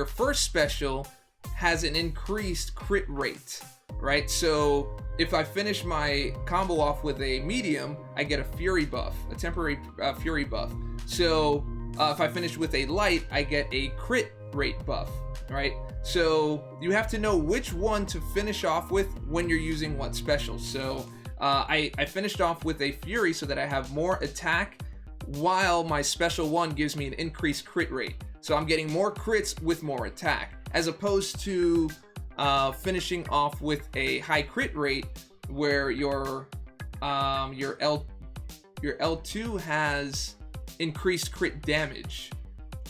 first special has an increased crit rate, right? So if I finish my combo off with a medium, I get a fury buff, a temporary fury buff. So if I finish with a light, I get a crit rate buff, right? So you have to know which one to finish off with when you're using what special. So I finished off with a fury so that I have more attack while my special one gives me an increased crit rate. So I'm getting more crits with more attack, as opposed to finishing off with a high crit rate where your L2 has increased crit damage.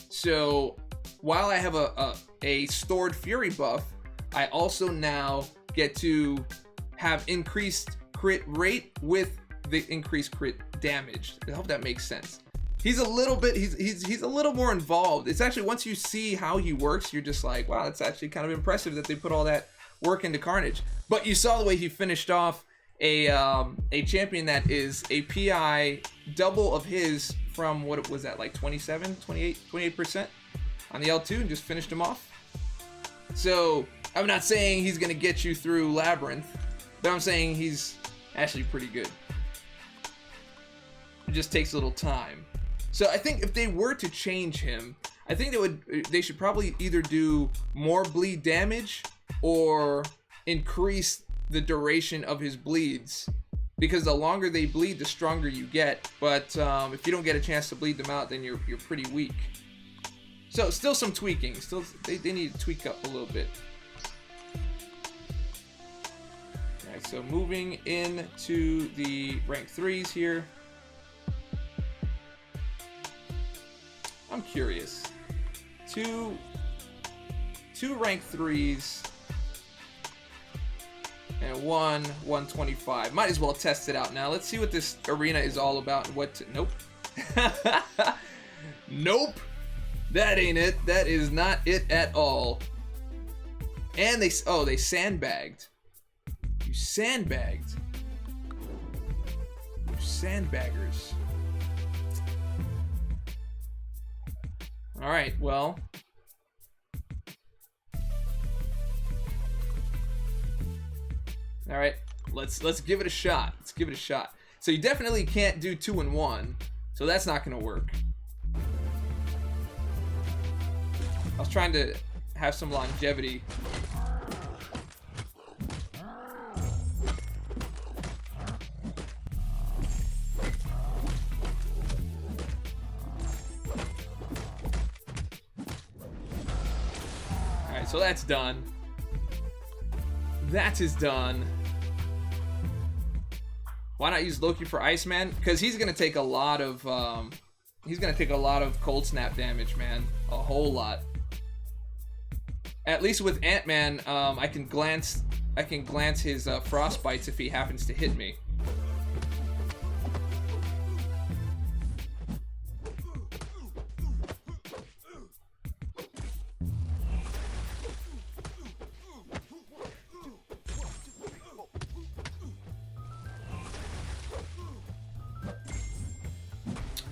So while I have a stored fury buff, I also now get to have increased crit rate with the increased crit damage. I hope that makes sense. He's a little bit, he's a little more involved. It's actually, once you see how he works, you're just like, wow, that's actually kind of impressive that they put all that work into Carnage. But you saw the way he finished off a champion that is a PI double of his from, what was that, like 28% on the L2, and just finished him off. So I'm not saying he's gonna get you through Labyrinth, but I'm saying he's actually pretty good. It just takes a little time. So I think if they were to change him, I think they should probably either do more bleed damage or increase the duration of his bleeds, because the longer they bleed, the stronger you get. But if you don't get a chance to bleed them out, then you're pretty weak. So still some tweaking. Still, they need to tweak up a little bit. All right, so moving into the rank 3s here. I'm curious. Two rank 3s and one 125. Might as well test it out now. Let's see what this arena is all about. Nope. Nope. That ain't it. That is not it at all. And they sandbagged. You sandbagged. You sandbaggers. All right, well. All right, let's give it a shot. Let's give it a shot. So you definitely can't do 2 and 1, so that's not gonna work. I was trying to have some longevity. Alright, so that's done. That is done. Why not use Loki for Iceman? Because he's gonna take a lot of cold snap damage, man. A whole lot. At least with Ant-Man, I can glance his frostbites if he happens to hit me.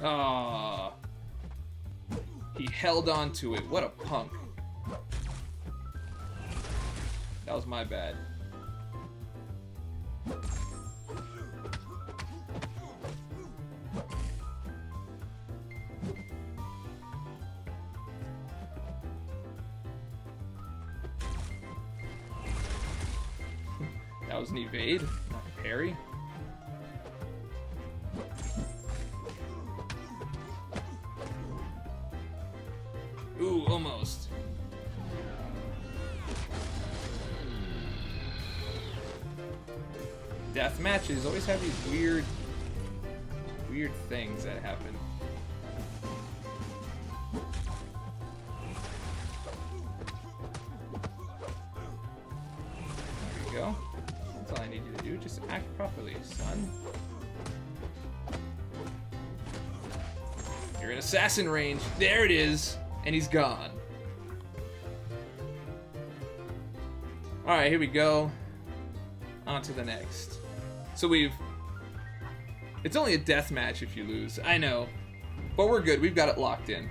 Ah, he held on to it. What a punk. That was my bad. That was an evade, not a parry. Ooh, almost. Death matches always have these weird things that happen. There you go. That's all I need you to do. Just act properly, son. You're in assassin range. There it is. And he's gone. Alright, here we go. On to the next. So it's only a death match if you lose. I know. But we're good. We've got it locked in.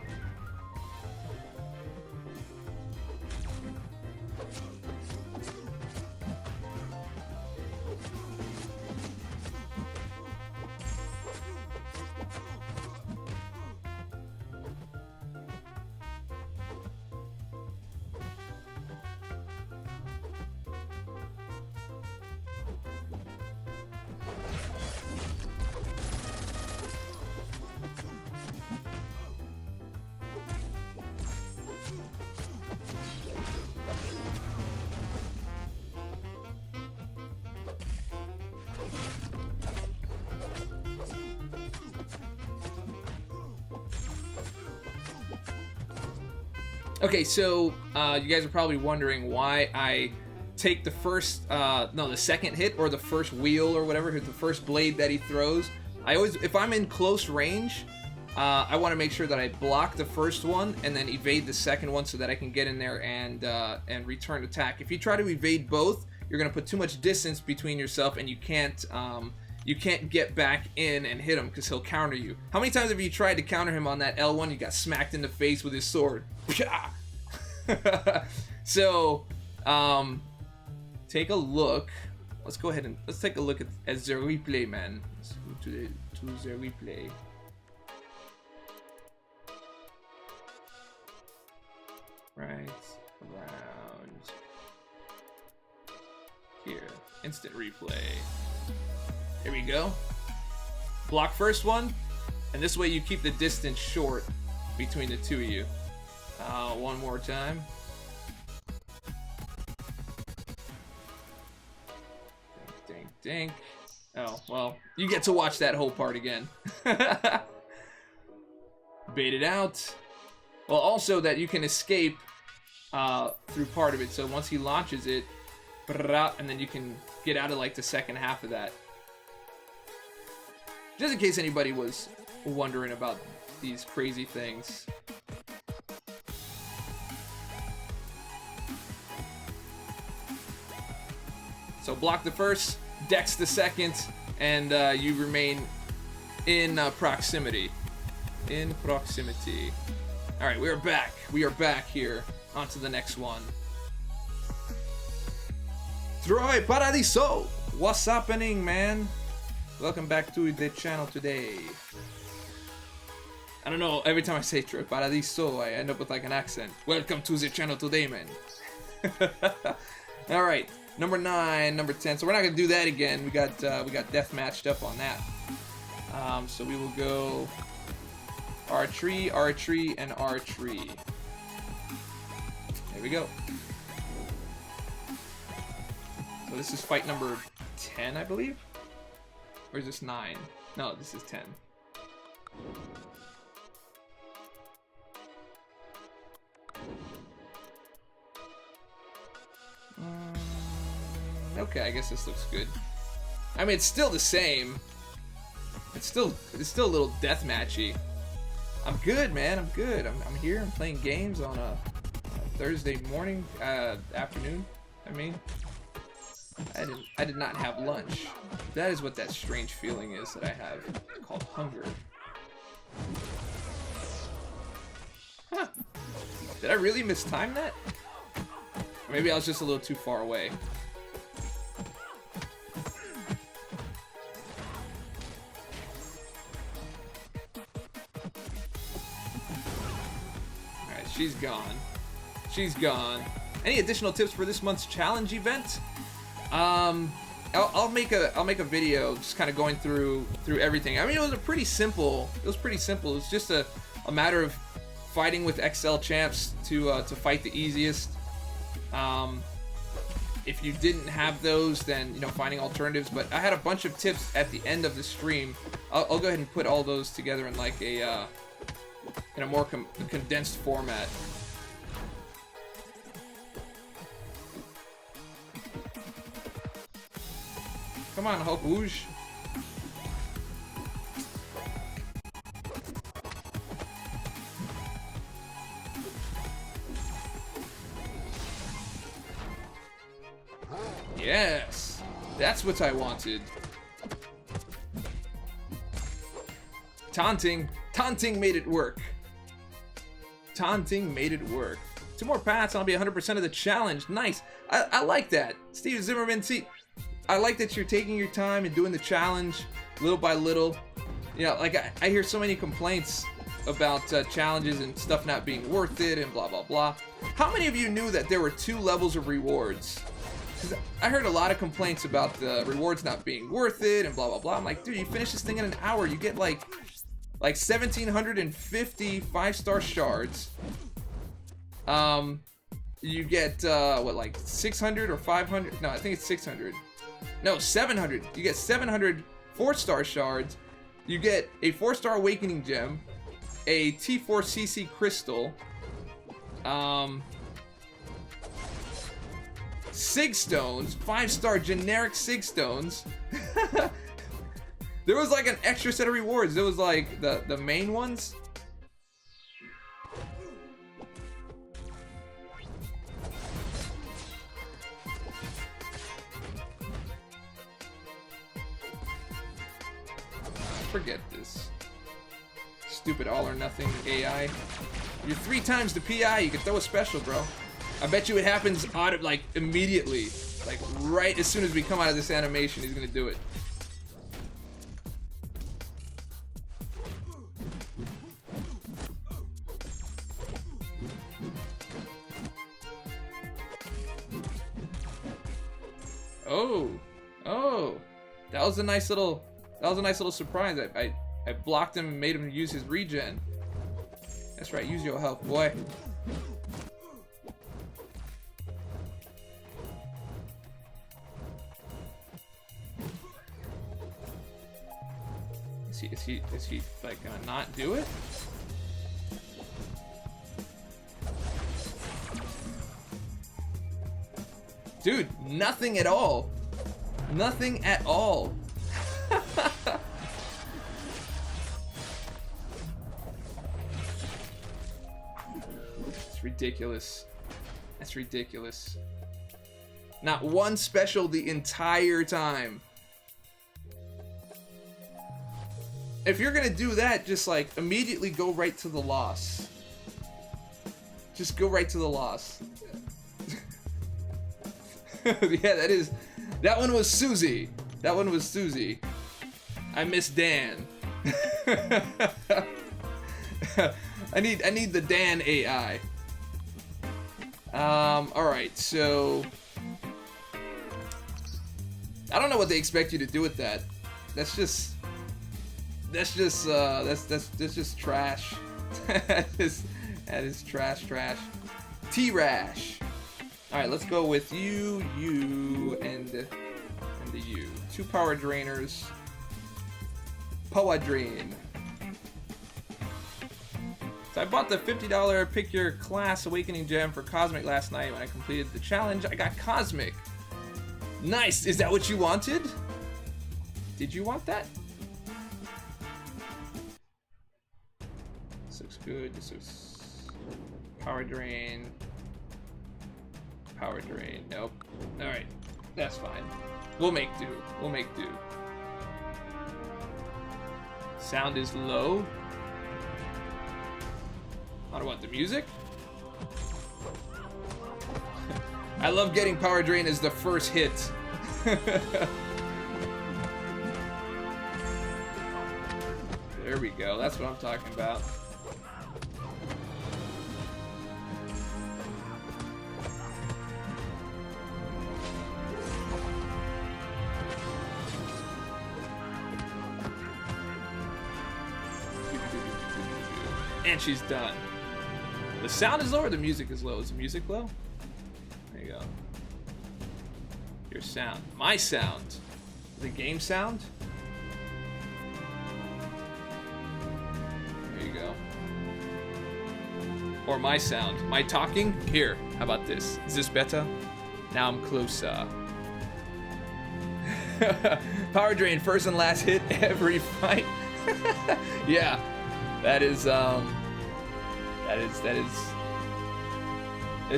Okay, so you guys are probably wondering why I take the first, the second hit or the first wheel or whatever, the first blade that he throws. I always, if I'm in close range, I want to make sure that I block the first one and then evade the second one so that I can get in there and return attack. If you try to evade both, you're gonna put too much distance between yourself and you can't get back in and hit him because he'll counter you. How many times have you tried to counter him on that L1? You got smacked in the face with his sword. So, take a look. Let's go ahead and let's take a look at the replay, man. Let's go to the replay. Right around here. Instant replay. Here we go. Block first one, and this way you keep the distance short between the two of you. One more time. Dink, dink, dink. Oh, well, you get to watch that whole part again. Bait it out. Well, also that you can escape through part of it. So once he launches it, and then you can get out of like the second half of that. Just in case anybody was wondering about these crazy things. So block the first, dex the second, and you remain in proximity. In proximity. All right, we are back. We are back here. On to the next one. Troy Paradiso! What's happening, man? Welcome back to the channel today. I don't know, every time I say Troy Paradiso, I end up with like an accent. Welcome to the channel today, man. Alright, number 9, number 10. So we're not gonna do that again. We got death matched up on that. So we will go archery, archery, and archery. There we go. So this is fight number 10, I believe? Or is this 9? No, this is 10. Okay, I guess this looks good. I mean, it's still the same. It's still a little deathmatchy. I'm good, man. I'm good. I'm here. I'm playing games on a Thursday morning, afternoon. I mean, I did not have lunch. That is what that strange feeling is that I have called hunger. Huh. Did I really mistime that? Or maybe I was just a little too far away. Alright, she's gone. She's gone. Any additional tips for this month's challenge event? I'll make a video just kind of going through everything. I mean, it was pretty simple. It was just a matter of fighting with XL champs to fight the easiest. If you didn't have those, then finding alternatives. But I had a bunch of tips at the end of the stream. I'll go ahead and put all those together in like a in a more condensed format. Come on, Hulk Whoosh. Yes, that's what I wanted. Taunting made it work. Taunting made it work. 2 more paths, I'll be 100% of the challenge. Nice. I like that. Steve Zimmerman, see, I like that you're taking your time and doing the challenge little by little. Like I hear so many complaints about challenges and stuff not being worth it and blah, blah, blah. How many of you knew that there were 2 levels of rewards? Because I heard a lot of complaints about the rewards not being worth it and blah, blah, blah. I'm like, dude, you finish this thing in an hour. You get like 1,750 5-star shards. You get, what, like 600 or 500? No, I think it's 600. No, 700. You get 700 4-star shards. You get a 4-star awakening gem, a T4 CC crystal, Sig Stones, 5-star generic Sig Stones. There was like an extra set of rewards. There was like the main ones. Forget this. Stupid all or nothing AI. You're 3 times the PI, you can throw a special, bro. I bet you it happens like immediately. Like right as soon as we come out of this animation, he's gonna do it. Oh, that was a nice little surprise. I blocked him and made him use his regen. That's right, use your health, boy. Is he like gonna not do it? Dude, nothing at all. Nothing at all. It's ridiculous. That's ridiculous. Not one special the entire time. If you're gonna do that, just like immediately go right to the loss. Just go right to the loss. Yeah, that one was Susie. That one was Susie. I miss Dan. I need the Dan AI. Alright, so I don't know what they expect you to do with that. That's just trash. that is trash. T-Rash. Alright, let's go with you, and the you. 2 power drainers. Power Drain. So I bought the $50 Pick Your Class Awakening Gem for Cosmic last night. When I completed the challenge, I got Cosmic. Nice! Is that what you wanted? Did you want that? This looks good. This looks... Power Drain. Power Drain. Nope. Alright. That's fine. We'll make do. We'll make do. Sound is low. I don't want the music. I love getting Power Drain as the first hit. There we go. That's what I'm talking about. And she's done. The sound is low or the music is low? Is the music low? There you go. Your sound. My sound. The game sound? There you go. Or my sound. My talking? Here. How about this? Is this better? Now I'm closer. Power Drain, first and last hit every fight. Yeah. That is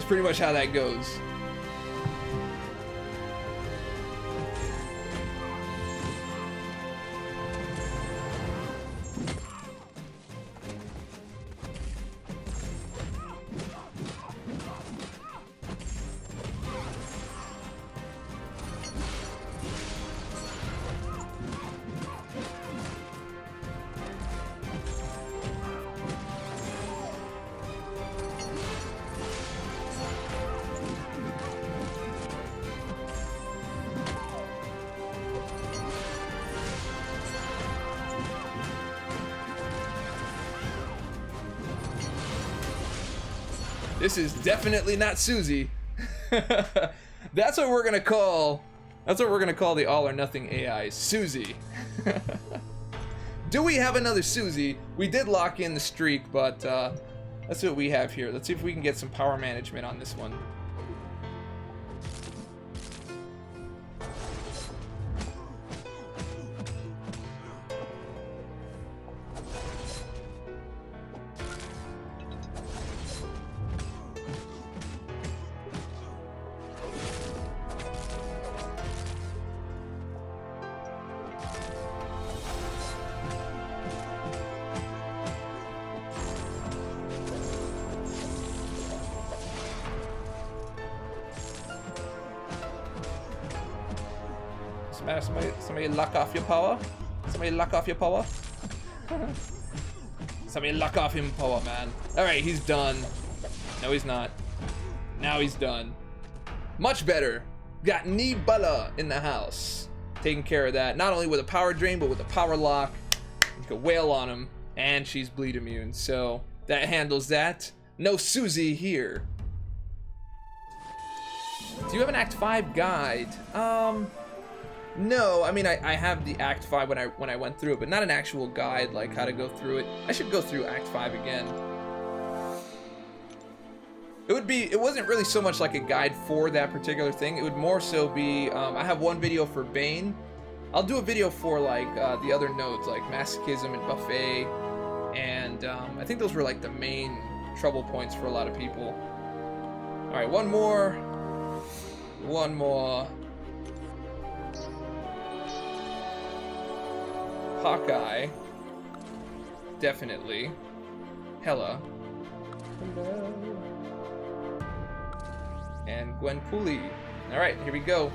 pretty much how that goes. This is definitely not Susie. That's what we're gonna call the all or nothing AI, Susie. Do we have another Susie? We did lock in the streak, but Let's see what we have here. Let's see if we can get some power management on this one. Somebody lock off your power. Somebody lock off your power. Somebody lock off him power, man. Alright, he's done. No, he's not. Now he's done. Much better. Got Nibala in the house. Taking care of that. Not only with a power drain, but with a power lock. You can wail on him. And she's bleed immune. So that handles that. No Susie here. Do you have an Act 5 guide? No, I mean I have the Act 5 when I went through it, but not an actual guide like how to go through it. I should go through Act 5 again. It wasn't really so much like a guide for that particular thing. It would more so be I have one video for Bane. I'll do a video for like the other nodes like Masochism and Buffet, and I think those were like the main trouble points for a lot of people. All right, one more. Hawkeye, definitely. Hela. Hello. And Gwen Pooley. All right, here we go.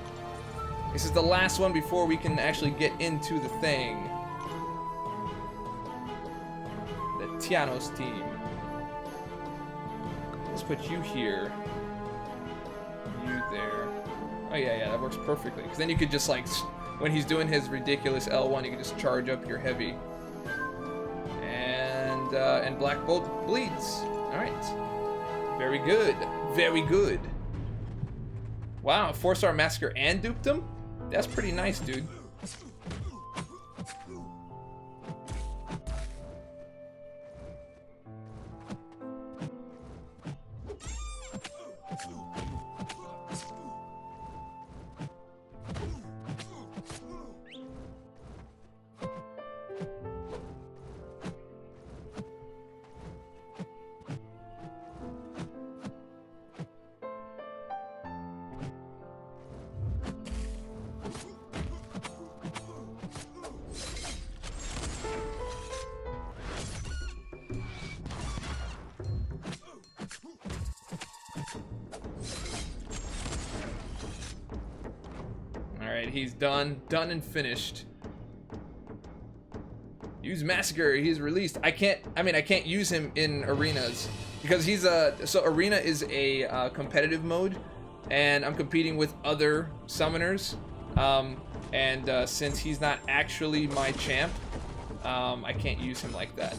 This is the last one before we can actually get into the thing. The Tianos team. Let's put you here. You there. Oh yeah, that works perfectly. Because then you could just like, when he's doing his ridiculous L1, you can just charge up your heavy. And Black Bolt bleeds. All right. Very good. Very good. Wow, 4-star Massacre and duped him? That's pretty nice, dude. Alright, he's done and finished. Use Massacre, he's released. I can't use him in arenas because he's so arena is a competitive mode, and I'm competing with other summoners, and since he's not actually my champ, I can't use him like that.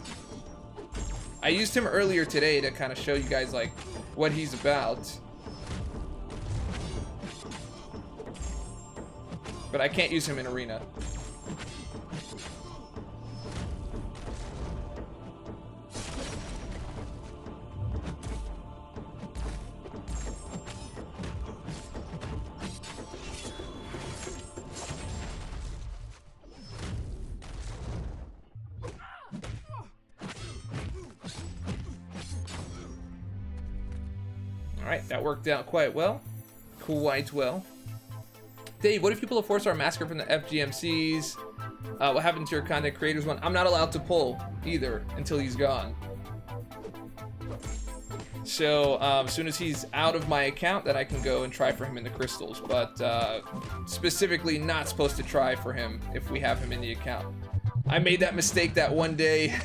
I used him earlier today to kind of show you guys like what he's about. But I can't use him in arena. Alright, that worked out quite well. Quite well. Dave, what if you pull a 4-star Massacre from the FGMCs? What happened to your content creators one? I'm not allowed to pull either until he's gone. So as soon as he's out of my account, then I can go and try for him in the crystals. But specifically not supposed to try for him if we have him in the account. I made that mistake that one day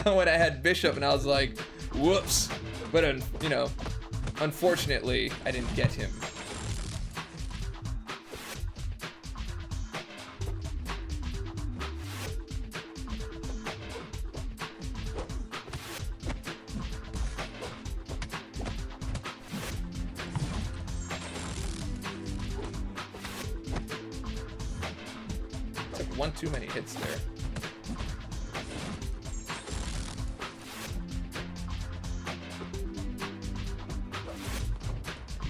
when I had Bishop, and I was like, whoops. But you know, unfortunately, I didn't get him. One too many hits there.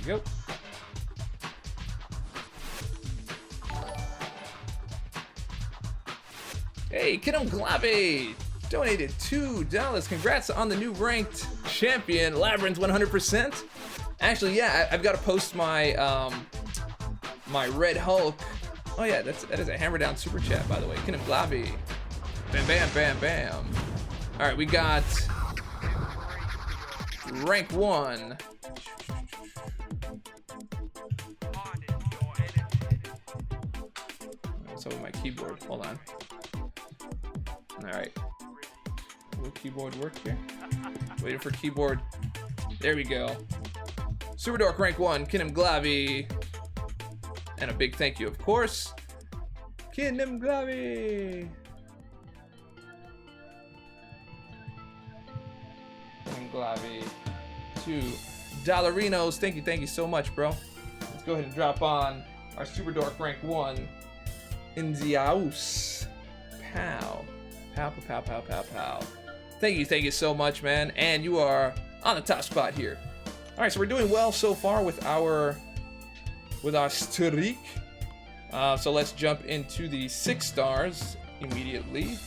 go. Hey, Kidum Glave donated $2. Congrats on the new ranked champion, Labyrinth 100%. Actually, yeah, I've got to post my my Red Hulk. Oh yeah, that is a hammer down super chat, by the way. Kidum Glave. Bam, bam, bam, bam. All right, we got rank 1. What's up with my keyboard? Hold on. All right. Will keyboard work here? Waiting for keyboard. There we go. Super Dork rank 1, Kidum Glave. And a big thank you, of course. Kidum Glave. Glave. $2. Thank you so much, bro. Let's go ahead and drop on our Super Dork rank 1 in the house. Pow. Pow, pow, pow, pow, pow. Thank you so much, man. And you are on the top spot here. All right, so we're doing well so far with our streak. So let's jump into the 6 stars immediately.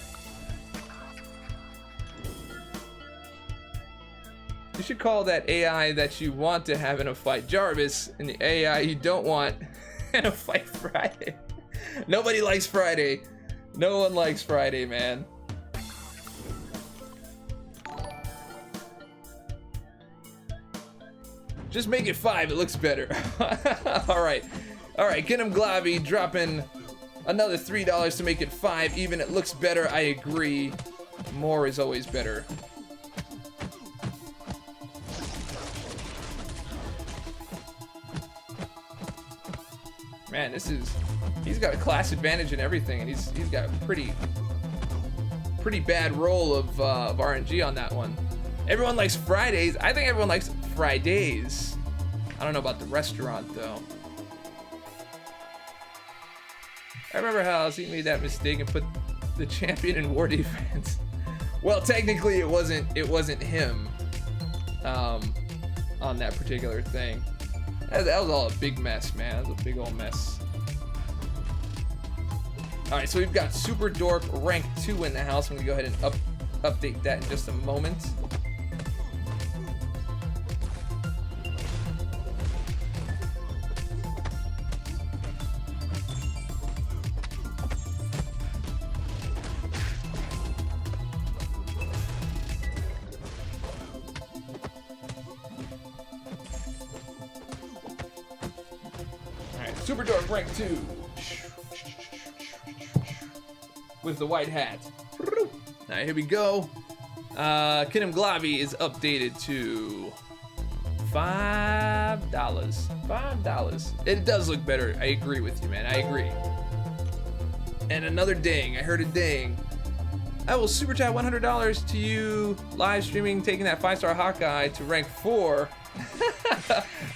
You should call that AI that you want to have in a fight Jarvis, and the AI you don't want in a fight Friday. Nobody likes Friday. No one likes Friday, man. Just make it 5, it looks better. All right, Kidum Glave dropping another $3 to make it 5 even. It looks better, I agree. More is always better. Man, he's got a class advantage in everything, and he's got a pretty bad roll of RNG on that one. Everyone likes Fridays. I think everyone likes Fridays. I don't know about the restaurant though. I remember how he made that mistake and put the champion in war defense. Well, technically it wasn't him on that particular thing. That was all a big mess, man. That was a big old mess. All right, so we've got Super Dork rank 2 in the house. I'm gonna go ahead and update that in just a moment. Super Dork rank 2 with the white hat. All right, here we go. Kidum Glave is updated to $5. $5. It does look better. I agree with you, man. I agree. And another ding. I heard a ding. I will super chat $100 to you live streaming, taking that 5-star Hawkeye to rank 4.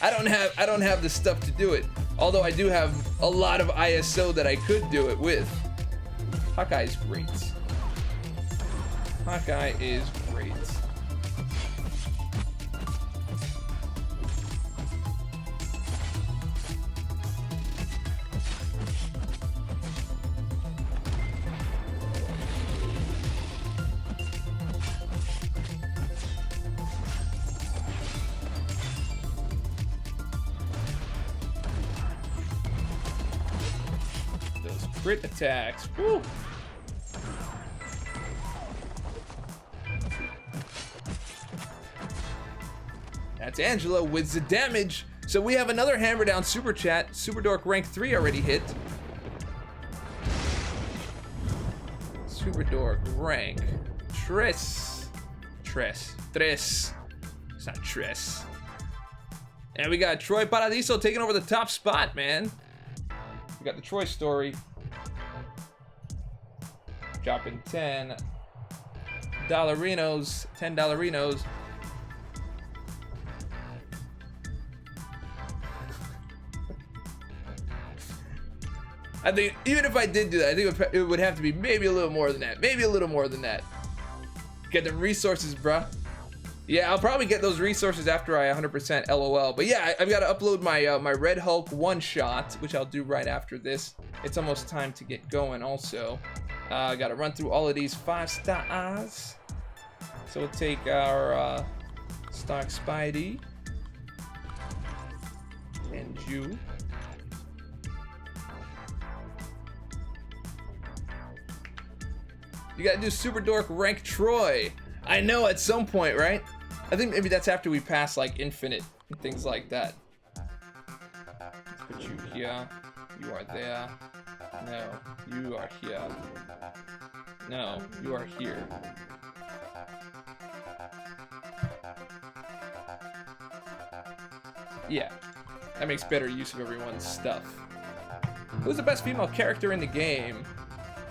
I don't have the stuff to do it. Although I do have a lot of ISO that I could do it with. Hawkeye is great. Hawkeye is great. Crit attacks. Woo. That's Angela with the damage. So we have another hammer down super chat. Super Dork rank 3 already hit. Super Dork rank Tres. It's not Tres. And we got Troy Paradiso taking over the top spot, man. We got the Troy story. Dropping $10. $10. I think even if I did do that, I think it would have to be maybe a little more than that. Maybe a little more than that. Get them resources, bruh. Yeah, I'll probably get those resources after I 100% LOL. But yeah, I've got to upload my my Red Hulk one-shot, which I'll do right after this. It's almost time to get going also. I got to run through all of these 5 stars. So we'll take our Stark Spidey and you. You gotta do Super Dork rank Troy. I know, at some point, right? I think maybe that's after we pass like Infinite and things like that. Let's put you here. You are there. No, you are here. No, you are here. Yeah, that makes better use of everyone's stuff. Who's the best female character in the game?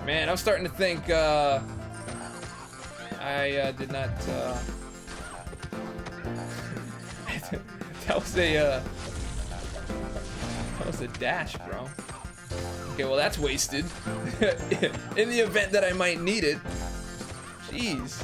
Man, I'm starting to think, I did not, that was a dash, bro. Okay, well that's wasted. In the event that I might need it. Jeez.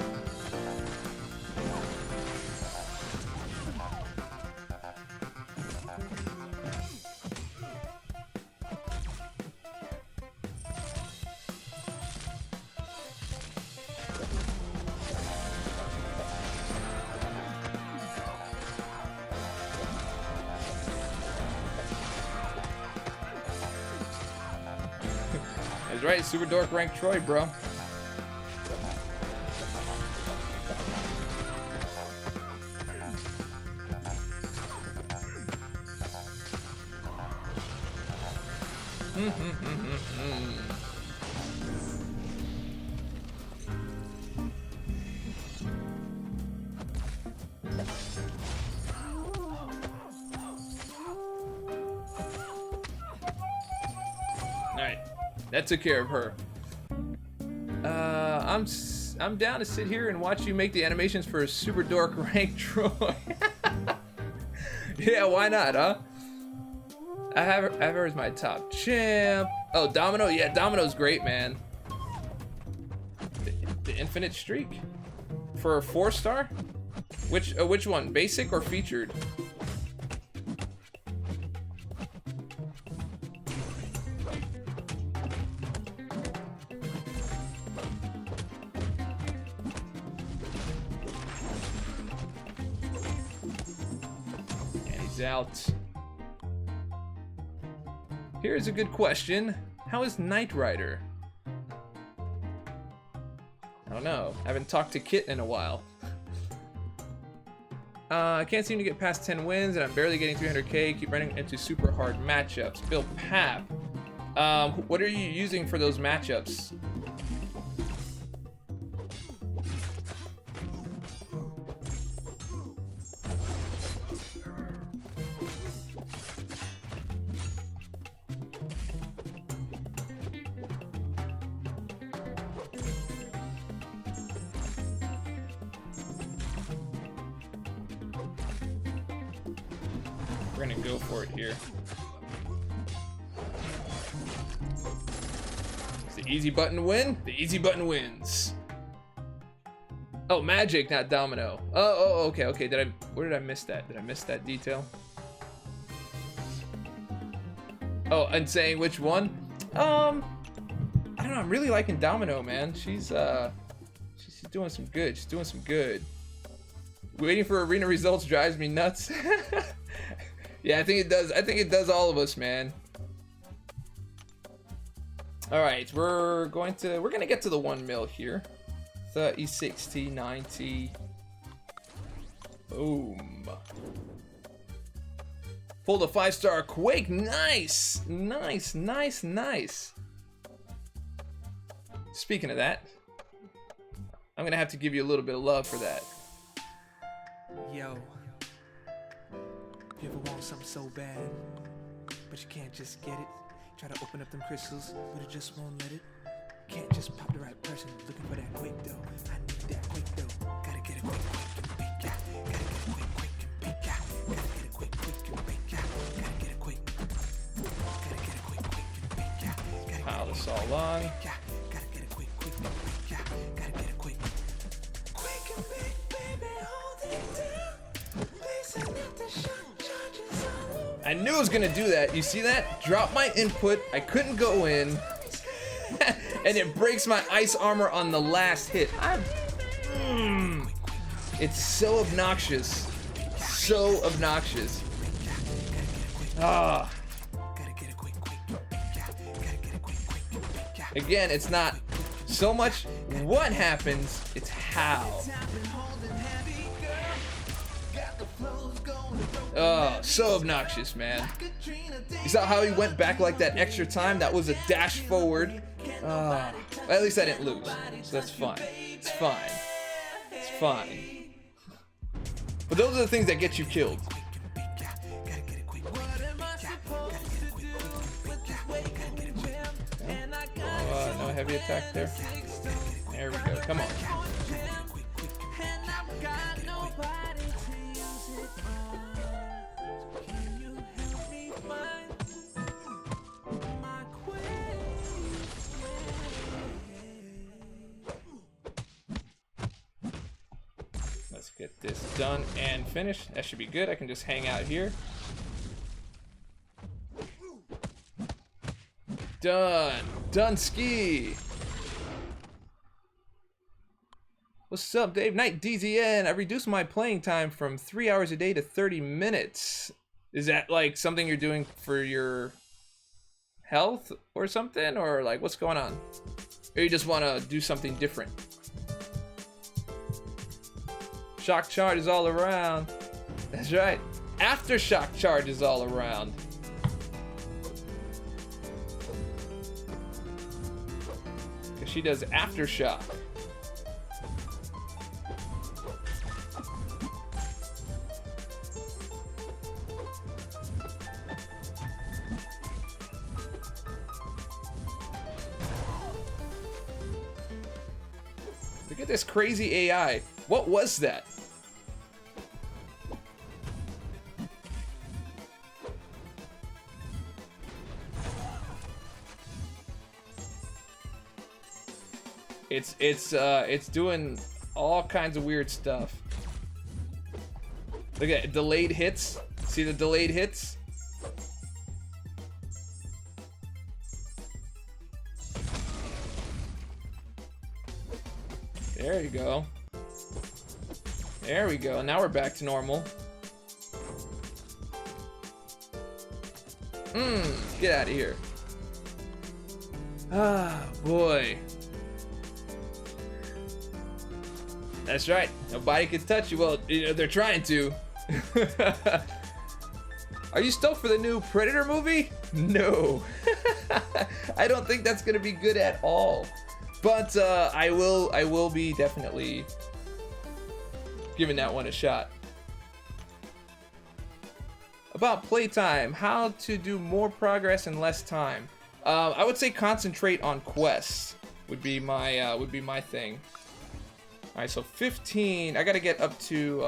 That's right, Super Dork rank Troy, bro. Alright, that took care of her. I'm down to sit here and watch you make the animations for a Super Dork rank Troy. Yeah, why not, huh? I have her as my top champ. Oh, Domino, yeah, Domino's great, man. The infinite streak for a 4-star. Which one? Basic or featured? Out. Here's a good question. How is Knight Rider? I don't know. I haven't talked to Kit in a while. I can't seem to get past 10 wins and I'm barely getting 300k. Keep running into super hard matchups. Bill Pap. What are you using for those matchups? We're gonna go for it here. It's the easy button to win. The easy button wins. Oh, Magic, not Domino. Oh, okay. Where did I miss that? Did I miss that detail? Oh, and saying which one? I don't know. I'm really liking Domino, man. She's doing some good. She's doing some good. Waiting for arena results drives me nuts. Yeah, I think it does. I think it does all of us, man. All right, we're gonna get to the 1 mil here. 30, 60, 90. Boom. Pulled a 5-star Quake. Nice, nice, nice, nice. Speaking of that, I'm gonna have to give you a little bit of love for that. Yo. You ever want something so bad, but you can't just get it? Try to open up them crystals, but it just won't let it. Can't just pop the right person looking for that quick dough. I need that quick dough. Gotta get it quick, quick and big, yeah. Gotta get it quick, quick and big, yeah. Gotta get it quick, quick and big, yeah. Gotta get it quick. Gotta get it quick, quick and big, yeah. Pile this all on. Gotta get it quick, quick and big, yeah. Gotta get it quick. Quick and big, baby, hold it. I knew it was gonna do that. You see that? Drop my input. I couldn't go in. And it breaks my ice armor on the last hit. It's so obnoxious. So obnoxious. Ah. Again, it's not so much what happens, it's how. Oh, so obnoxious, man. You saw how he went back like that extra time? That was a dash forward. At least I didn't lose, so that's fine. It's fine. It's fine. But those are the things that get you killed. No heavy attack there. There we go. Come on. Let's get this done and finished. That should be good. I can just hang out here. Done. Done ski. What's up, Dave? Night DZN. I reduced my playing time from 3 hours a day to 30 minutes. Is that like something you're doing for your health or something? Or like what's going on? Or you just want to do something different? Shock charge is all around. That's right. Aftershock charge is all around. Because she does aftershock. Look at this crazy AI. What was that? It's doing all kinds of weird stuff. Look at it, delayed hits. See the delayed hits? There you go. There we go. Now we're back to normal. Get out of here. Ah, boy. That's right. Nobody can touch you. Well, you know, they're trying to. Are you stoked for the new Predator movie? No. I don't think that's gonna be good at all. But I will be definitely giving that one a shot. About playtime, how to do more progress in less time. I would say concentrate on quests would be my thing. All right, so 15. I gotta get up to.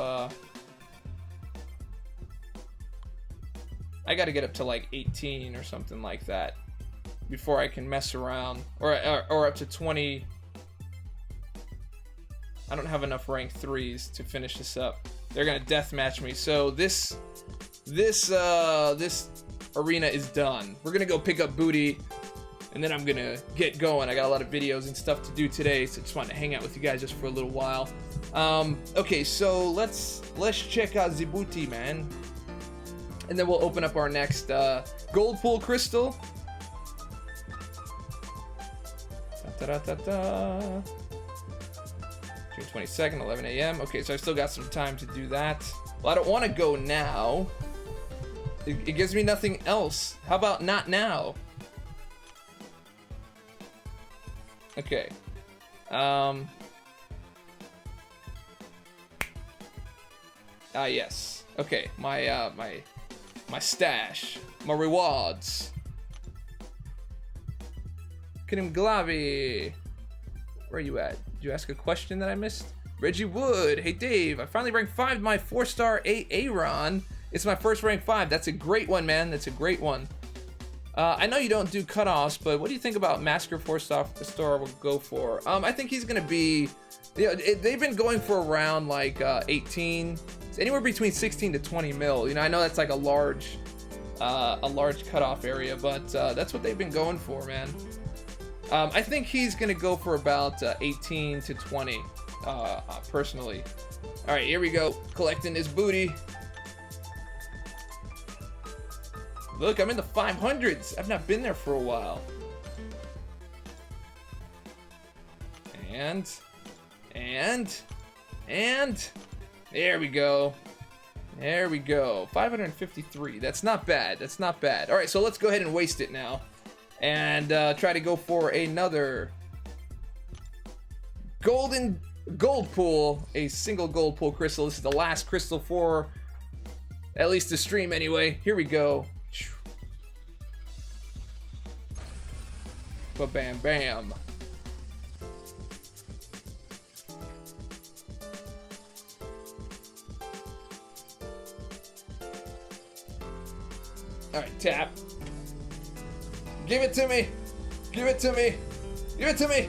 I gotta get up to like 18 or something like that before I can mess around, or up to 20. I don't have enough rank 3s to finish this up. They're gonna deathmatch me. So this arena is done. We're gonna go pick up booty, and then I'm gonna get going. I got a lot of videos and stuff to do today, so just wanted to hang out with you guys just for a little while. Okay, so let's check out the booty, man, and then we'll open up our next Goldpool crystal. June 22nd, 11 a.m. Okay, so I still got some time to do that. Well, I don't want to go now. It gives me nothing else. How about not now? Okay. Yes. Okay, my stash, my rewards. Kinimglavi. Where are you at? Did you ask a question that I missed? Reggie Wood. Hey Dave, I finally ranked 5 my 4-star Aaron. It's my first rank 5. That's a great one, man. That's a great one. I know you don't do cutoffs, but what do you think about Masacre 4-star will go for? I think he's gonna be, you know, they've been going for around like 18. It's anywhere between 16 to 20 mil. You know, I know that's like a large a large cutoff area, but that's what they've been going for, man. I think he's gonna go for about 18 to 20, personally. All right, here we go, collecting this booty. Look, I'm in the 500s. I've not been there for a while. And there we go. There we go. 553. That's not bad. That's not bad. All right, so let's go ahead and waste it now, and try to go for another Goldpool, a single Goldpool crystal. This is the last crystal for at least the stream, anyway. Here we go. Ba-bam, bam. All right, tap. Give it to me. Give it to me. Give it to me.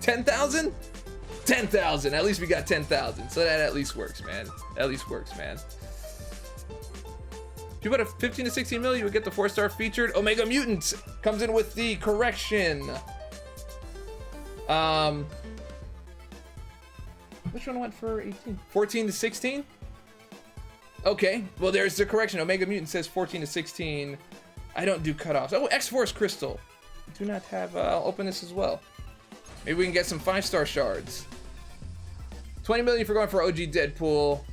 10,000? 10,000. At least we got 10,000. So that at least works, man. At least works, man. If you put a 15 to 16 mil, you would get the 4-star featured Omega Mutant. Comes in with the correction. Which one went for 18? 14 to 16? Okay, well there's the correction. Omega Mutant says 14 to 16. I don't do cutoffs. Oh, X-Force Crystal. I do not have, I'll open this as well. Maybe we can get some 5-star shards. 20 million for going for OG Deadpool.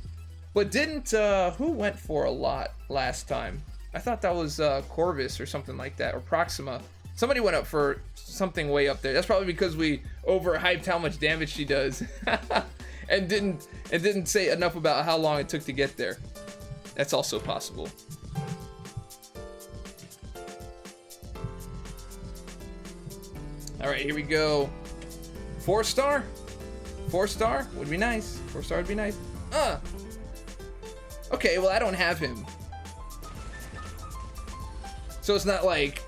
But didn't, who went for a lot last time? I thought that was Corvus or something like that, or Proxima. Somebody went up for something way up there. That's probably because we overhyped how much damage she does. and didn't say enough about how long it took to get there. That's also possible. All right, here we go. 4-star? 4-star would be nice. 4-star would be nice. Okay, well I don't have him. So it's not like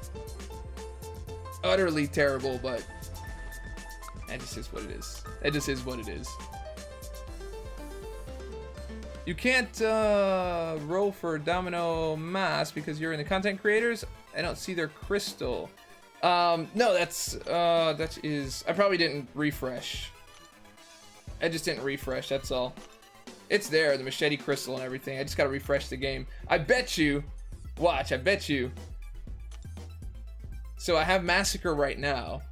utterly terrible, but that just is what it is. That just is what it is. You can't roll for Domino Mass because you're in the content creators. I don't see their crystal. No, that is. I probably didn't refresh. I just didn't refresh. That's all. It's there, the machete crystal and everything. I just gotta refresh the game. I bet you. Watch. I bet you. So I have Massacre right now.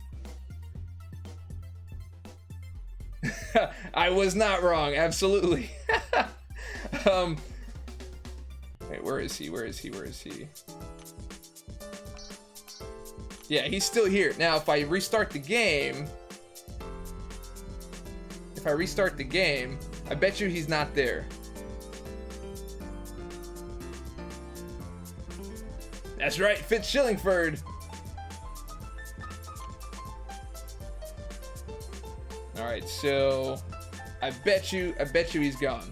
I was not wrong. Absolutely. Wait, where is he? Where is he? Where is he? Yeah, he's still here. Now, if I restart the game, I bet you he's not there. That's right, Fitz Shillingford. All right, so I bet you he's gone.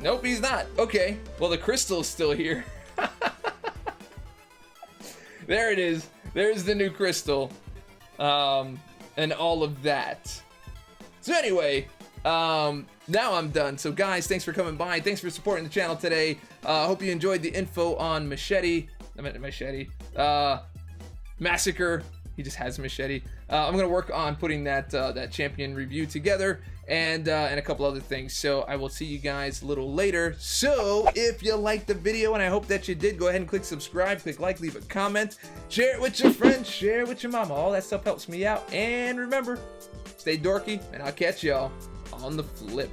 Nope, he's not. Okay, well the crystal's still here. There it is. There's the new crystal, and all of that. So anyway, now I'm done. So guys, thanks for coming by. Thanks for supporting the channel today. Hope you enjoyed the info on Massacre. He just has a machete. I'm gonna work on putting that champion review together, and a couple other things. So I will see you guys a little later. So if you liked the video, and I hope that you did, go ahead and click subscribe, click like, leave a comment, share it with your friends, share it with your mama. All that stuff helps me out. And remember, stay dorky, and I'll catch y'all on the flip.